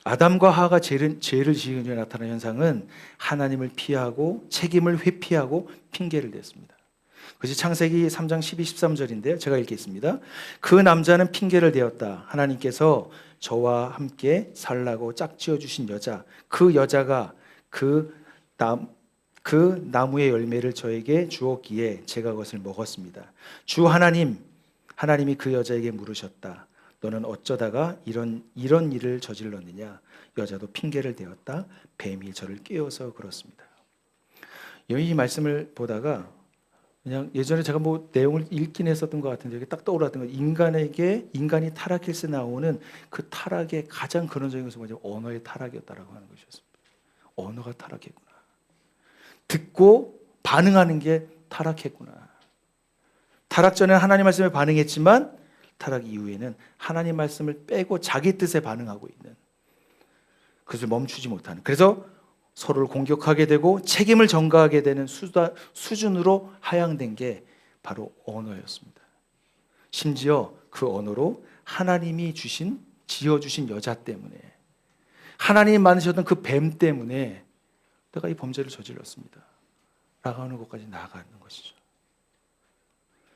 아담과 하와가 죄를 지은 후에 나타난 현상은 하나님을 피하고 책임을 회피하고 핑계를 댔습니다. 그것이 창세기 3장 12, 13절인데요. 제가 읽겠습니다. 그 남자는 핑계를 대었다. 하나님께서 저와 함께 살라고 짝지어 주신 여자, 그 여자가 그 나무의 열매를 저에게 주었기에 제가 그것을 먹었습니다. 주 하나님이 그 여자에게 물으셨다. 너는 어쩌다가 이런 일을 저질렀느냐? 여자도 핑계를 대었다. 뱀이 저를 깨워서 그렇습니다. 이 말씀을 보다가 그냥 예전에 제가 내용을 읽긴 했었던 것 같은데 딱 떠올랐던 건 인간이 타락해서 나오는 그 타락의 가장 근원적인 것은 뭐죠? 언어의 타락이었다라고 하는 것이었습니다. 언어가 타락했구나. 듣고 반응하는 게 타락했구나. 타락 전에 하나님 말씀에 반응했지만 타락 이후에는 하나님 말씀을 빼고 자기 뜻에 반응하고 있는, 그것을 멈추지 못하는, 그래서 서로를 공격하게 되고 책임을 전가하게 되는 수준으로 하향된 게 바로 언어였습니다. 심지어 그 언어로 하나님이 지어주신 여자 때문에, 하나님이 만드셨던 그 뱀 때문에 내가 이 범죄를 저질렀습니다 라고 하는 것까지 나아가는 것이죠.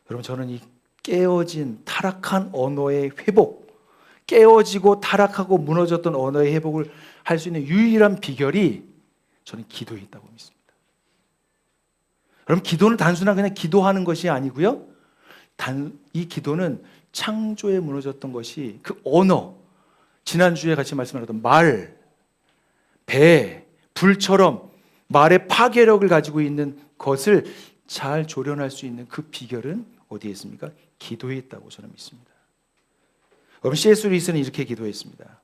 여러분, 저는 이 깨어진 타락한 언어의 회복, 깨어지고 타락하고 무너졌던 언어의 회복을 할 수 있는 유일한 비결이 저는 기도에 있다고 믿습니다. 여러분, 기도는 단순한 그냥 기도하는 것이 아니고요, 이 기도는 창조에 무너졌던 것이 그 언어, 지난주에 같이 말씀하셨던 말, 배, 불처럼 말의 파괴력을 가지고 있는 것을 잘 조련할 수 있는 그 비결은 어디에 있습니까? 기도에 있다고 저는 믿습니다. 여러분, C.S. 루이스는 이렇게 기도했습니다.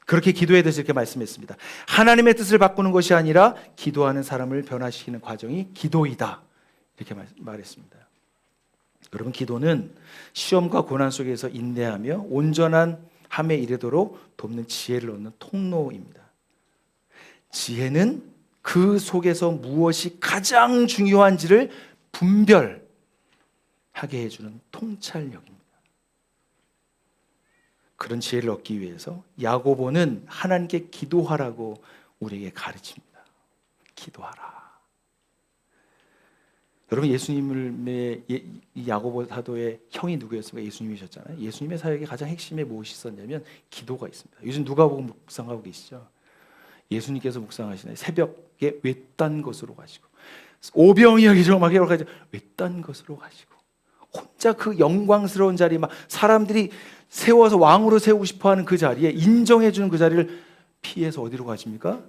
그렇게 기도에 대해서 이렇게 말씀했습니다. 하나님의 뜻을 바꾸는 것이 아니라 기도하는 사람을 변화시키는 과정이 기도이다, 이렇게 말했습니다. 여러분, 기도는 시험과 고난 속에서 인내하며 온전한 함에 이르도록 돕는 지혜를 얻는 통로입니다. 지혜는 그 속에서 무엇이 가장 중요한지를 분별하게 해주는 통찰력입니다. 그런 지혜를 얻기 위해서 야고보는 하나님께 기도하라고 우리에게 가르칩니다. 기도하라. 여러분, 예수님의 이 야고보 사도의 형이 누구였습니까? 예수님이셨잖아요. 예수님의 사역의 가장 핵심에 무엇이 있었냐면 기도가 있습니다. 요즘 누가 보고 묵상하고 계시죠? 예수님께서 묵상하시나요? 새벽에 외딴 곳으로 가시고 오병이어기로 막 여러 가지 외딴 것으로 가시고 혼자 그 영광스러운 자리 막 사람들이 세워서 왕으로 세우고 싶어하는 그 자리에 인정해 주는 그 자리를 피해서 어디로 가십니까?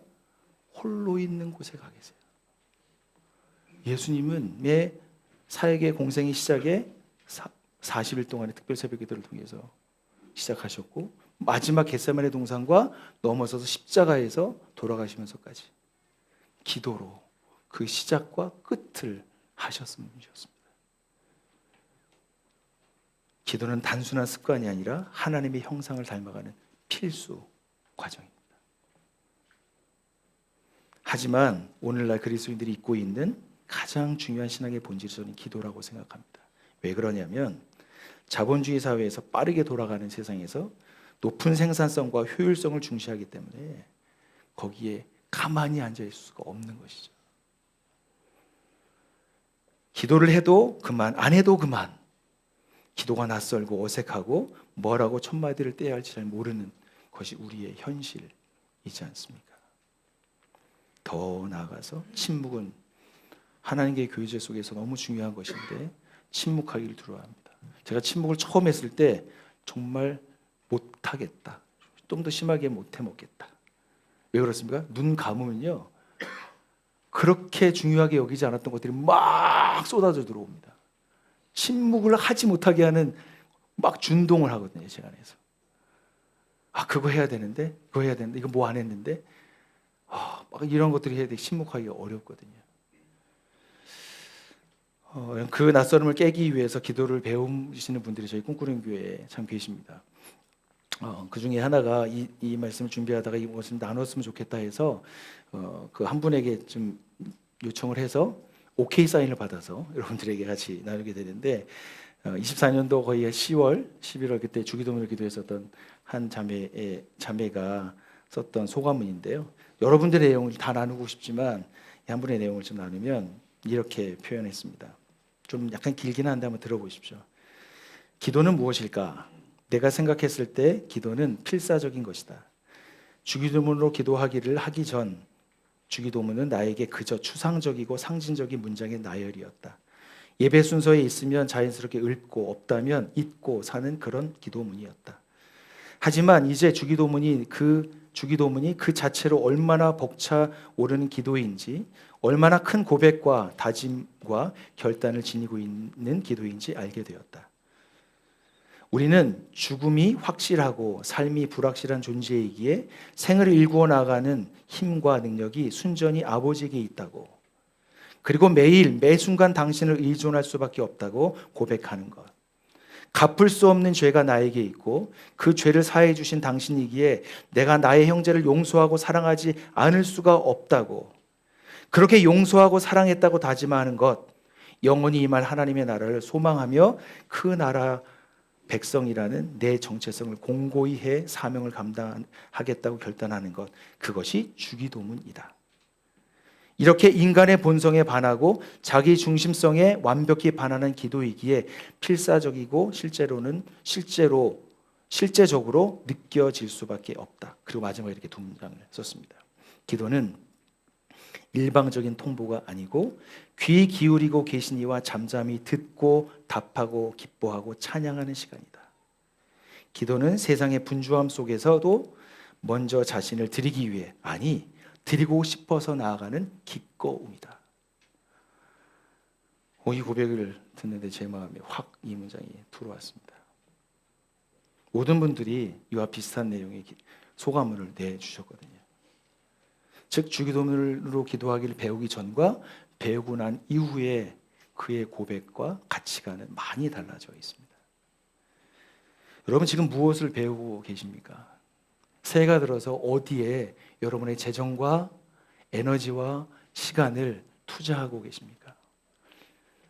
홀로 있는 곳에 가 계세요. 예수님은 매 사역의 공생의 시작에 40일 동안의 특별 새벽 기도를 통해서 시작하셨고 마지막 겟세마네 동산과 넘어서서 십자가에서 돌아가시면서까지 기도로 그 시작과 끝을 하셨습니다. 기도는 단순한 습관이 아니라 하나님의 형상을 닮아가는 필수 과정입니다. 하지만 오늘날 그리스도인들이 잊고 있는 가장 중요한 신앙의 본질이 저는 기도라고 생각합니다. 왜 그러냐면 자본주의 사회에서 빠르게 돌아가는 세상에서 높은 생산성과 효율성을 중시하기 때문에 거기에 가만히 앉아 있을 수가 없는 것이죠. 기도를 해도 그만, 안 해도 그만. 기도가 낯설고 어색하고 뭐라고 첫 마디를 떼야 할지 잘 모르는 것이 우리의 현실이지 않습니까? 더 나아가서 침묵은 하나님의 교제 속에서 너무 중요한 것인데 침묵하기를 두려워합니다. 제가 침묵을 처음 했을 때 정말 못하겠다. 좀 더 심하게 못해 먹겠다. 왜 그렇습니까? 눈 감으면요 그렇게 중요하게 여기지 않았던 것들이 막 쏟아져 들어옵니다. 침묵을 하지 못하게 하는 막 준동을 하거든요, 제 안에서. 아, 그거 해야 되는데, 이거 뭐 안 했는데, 막 이런 것들이 해야 돼. 침묵하기가 어렵거든요. 그 낯설음을 깨기 위해서 기도를 배우시는 분들이 저희 꿈꾸는 교회에 참 계십니다. 그 중에 하나가 이 말씀을 준비하다가 이것을 나눴으면 좋겠다 해서 그 한 분에게 좀 요청을 해서 오케이 사인을 받아서 여러분들에게 같이 나누게 되는데 24년도 거의 10월, 11월 그때 주기도문을 기도했었던 한 자매가 썼던 소감문인데요. 여러분들의 내용을 다 나누고 싶지만 한 분의 내용을 좀 나누면 이렇게 표현했습니다. 좀 약간 길긴 한데 한번 들어보십시오. 기도는 무엇일까? 내가 생각했을 때 기도는 필사적인 것이다. 주기도문으로 기도하기를 하기 전 주기도문은 나에게 그저 추상적이고 상징적인 문장의 나열이었다. 예배 순서에 있으면 자연스럽게 읊고 없다면 잊고 사는 그런 기도문이었다. 하지만 이제 주기도문이 그 자체로 얼마나 벅차 오르는 기도인지, 얼마나 큰 고백과 다짐과 결단을 지니고 있는 기도인지 알게 되었다. 우리는 죽음이 확실하고 삶이 불확실한 존재이기에 생을 일구어 나가는 힘과 능력이 순전히 아버지에게 있다고, 그리고 매일 매 순간 당신을 의존할 수밖에 없다고 고백하는 것. 갚을 수 없는 죄가 나에게 있고 그 죄를 사해 주신 당신이기에 내가 나의 형제를 용서하고 사랑하지 않을 수가 없다고, 그렇게 용서하고 사랑했다고 다짐하는 것, 영원히 임할 하나님의 나라를 소망하며 그 나라 백성이라는 내 정체성을 공고히 해 사명을 감당하겠다고 결단하는 것, 그것이 주기도문이다. 이렇게 인간의 본성에 반하고 자기 중심성에 완벽히 반하는 기도이기에 필사적이고 실제적으로 느껴질 수밖에 없다. 그리고 마지막에 이렇게 두 문장을 썼습니다. 기도는 일방적인 통보가 아니고 귀 기울이고 계신 이와 잠잠히 듣고 답하고 기뻐하고 찬양하는 시간이다. 기도는 세상의 분주함 속에서도 먼저 자신을 드리기 위해, 아니 드리고 싶어서 나아가는 기꺼움이다. 이 고백을 듣는데 제 마음에 확 이 문장이 들어왔습니다. 모든 분들이 이와 비슷한 내용의 소감문을 내주셨거든요. 즉 주기도문으로 기도하기를 배우기 전과 배우고 난 이후에 그의 고백과 가치관은 많이 달라져 있습니다. 여러분 지금 무엇을 배우고 계십니까? 새해가 들어서 어디에 여러분의 재정과 에너지와 시간을 투자하고 계십니까?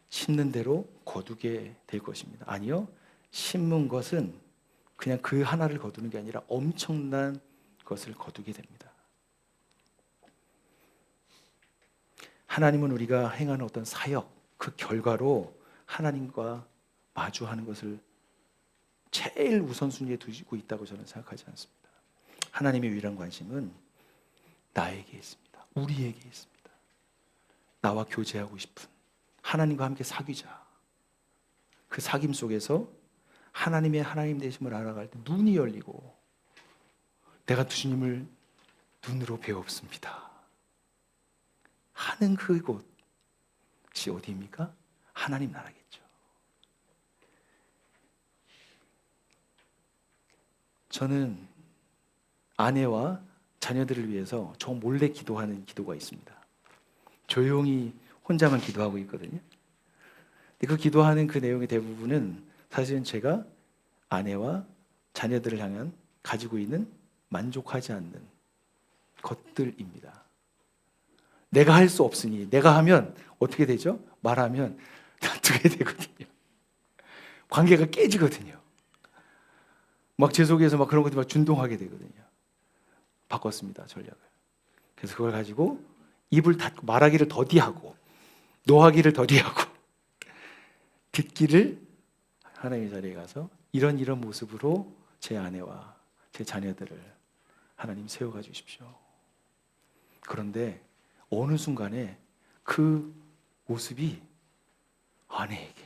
심는 대로 거두게 될 것입니다. 아니요, 심는 것은 그냥 그 하나를 거두는 게 아니라 엄청난 것을 거두게 됩니다. 하나님은 우리가 행하는 어떤 사역, 그 결과로 하나님과 마주하는 것을 제일 우선순위에 두고 있다고 저는 생각하지 않습니다. 하나님의 유일한 관심은 나에게 있습니다. 우리에게 있습니다. 나와 교제하고 싶은, 하나님과 함께 사귀자. 그 사귐 속에서 하나님의 하나님 되심을 알아갈 때 눈이 열리고, 내가 주님을 눈으로 배웠습니다 하는 그곳이 어디입니까? 하나님 나라겠죠. 저는 아내와 자녀들을 위해서 저 몰래 기도하는 기도가 있습니다. 조용히 혼자만 기도하고 있거든요. 근데 그 기도하는 그 내용의 대부분은 사실은 제가 아내와 자녀들을 향한 가지고 있는 만족하지 않는 것들입니다. 내가 할 수 없으니, 내가 하면 어떻게 되죠? 말하면 다투게 되거든요. 관계가 깨지거든요. 막 제 속에서 막 그런 것들이 막 준동하게 되거든요. 바꿨습니다, 전략을. 그래서 그걸 가지고 입을 닫고 말하기를 더디하고 노하기를 더디하고 듣기를 하나님의 자리에 가서 이런 모습으로 제 아내와 제 자녀들을 하나님 세워가 주십시오. 그런데 어느 순간에 그 모습이 아내에게,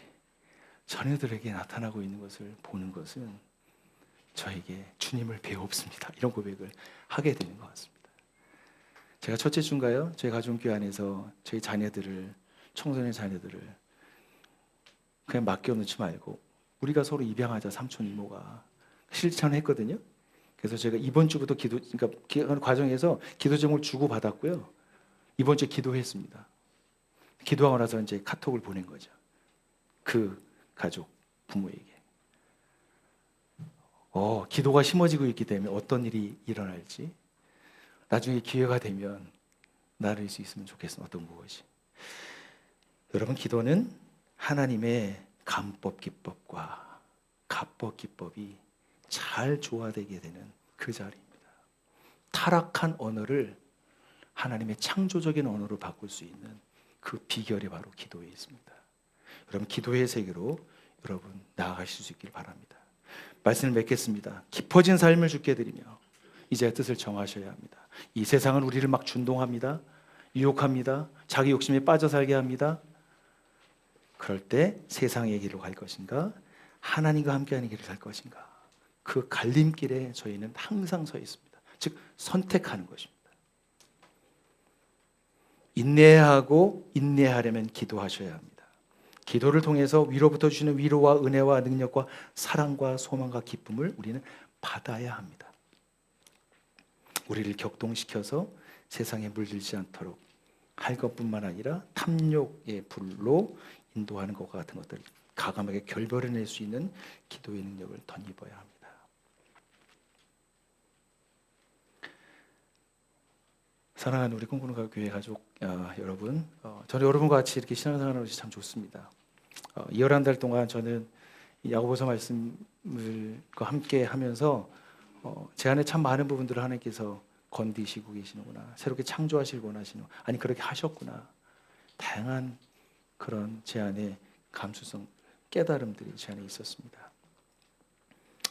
자녀들에게 나타나고 있는 것을 보는 것은 저에게 주님을 배웁습니다, 이런 고백을 하게 되는 것 같습니다. 제가 첫째 주인가요? 저희 가족교회 안에서 저희 자녀들을, 청소년 자녀들을 그냥 맡겨놓지 말고 우리가 서로 입양하자, 삼촌 이모가 실천했거든요. 그래서 제가 이번 주부터 그러니까 과정에서 기도 제목을 주고 받았고요. 이번 주에 기도했습니다. 기도하고 나서 이제 카톡을 보낸 거죠. 그 가족 부모에게. 기도가 심어지고 있기 때문에 어떤 일이 일어날지 나중에 기회가 되면 나눌 수 있으면 좋겠습니다. 어떤 무엇이. 여러분, 기도는 하나님의 감법 기법과 갑법 기법이 잘 조화되게 되는 그 자리입니다. 타락한 언어를 하나님의 창조적인 언어로 바꿀 수 있는 그 비결이 바로 기도에 있습니다. 여러분, 기도의 세계로 여러분 나아가실 수 있길 바랍니다. 말씀을 맺겠습니다. 깊어진 삶을 주께 드리며 이제 뜻을 정하셔야 합니다. 이 세상은 우리를 막 준동합니다. 유혹합니다. 자기 욕심에 빠져 살게 합니다. 그럴 때 세상의 길로 갈 것인가, 하나님과 함께하는 길을 갈 것인가, 그 갈림길에 저희는 항상 서 있습니다. 즉 선택하는 것입니다. 인내하고 인내하려면 기도하셔야 합니다. 기도를 통해서 위로부터 주시는 위로와 은혜와 능력과 사랑과 소망과 기쁨을 우리는 받아야 합니다. 우리를 격동시켜서 세상에 물들지 않도록 할 것뿐만 아니라 탐욕의 불로 인도하는 것과 같은 것들을 가감하게 결별해낼 수 있는 기도의 능력을 덧입어야 합니다. 사랑하는 우리 꿈꾸는 교회 가족 여러분, 저는 여러분과 같이 이렇게 신앙생활하는 것이 참 좋습니다. 2월 동안 저는 야고보서 말씀을 함께 하면서 제 안에 참 많은 부분들을 하나님께서 건디시고 계시는구나, 새롭게 창조하시고 원하시는, 아니 그렇게 하셨구나, 다양한 그런 제 안에 감수성, 깨달음들이 제 안에 있었습니다.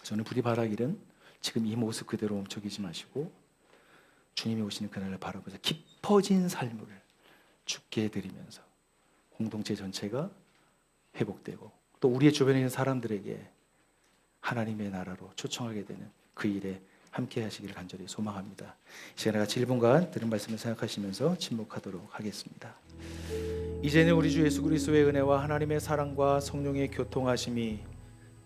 저는 부디 바라기는 지금 이 모습 그대로 멈춰기지 마시고 주님이 오시는 그날을 바라보자 깊어진 삶을 주께 드리면서 공동체 전체가 회복되고 또 우리의 주변에 있는 사람들에게 하나님의 나라로 초청하게 되는 그 일에 함께 하시기를 간절히 소망합니다. 이 시간에 같이 1분간 들은 말씀을 생각하시면서 침묵하도록 하겠습니다. 이제는 우리 주 예수 그리스도의 은혜와 하나님의 사랑과 성령의 교통하심이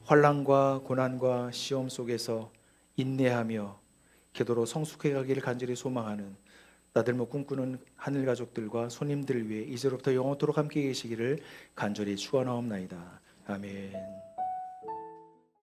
환난과 고난과 시험 속에서 인내하며 기도로 성숙해 가기를 간절히 소망하는 나들모 꿈꾸는 하늘 가족들과 손님들을 위해 이제로부터 영원토록 함께 계시기를 간절히 축원하옵나이다. 아멘.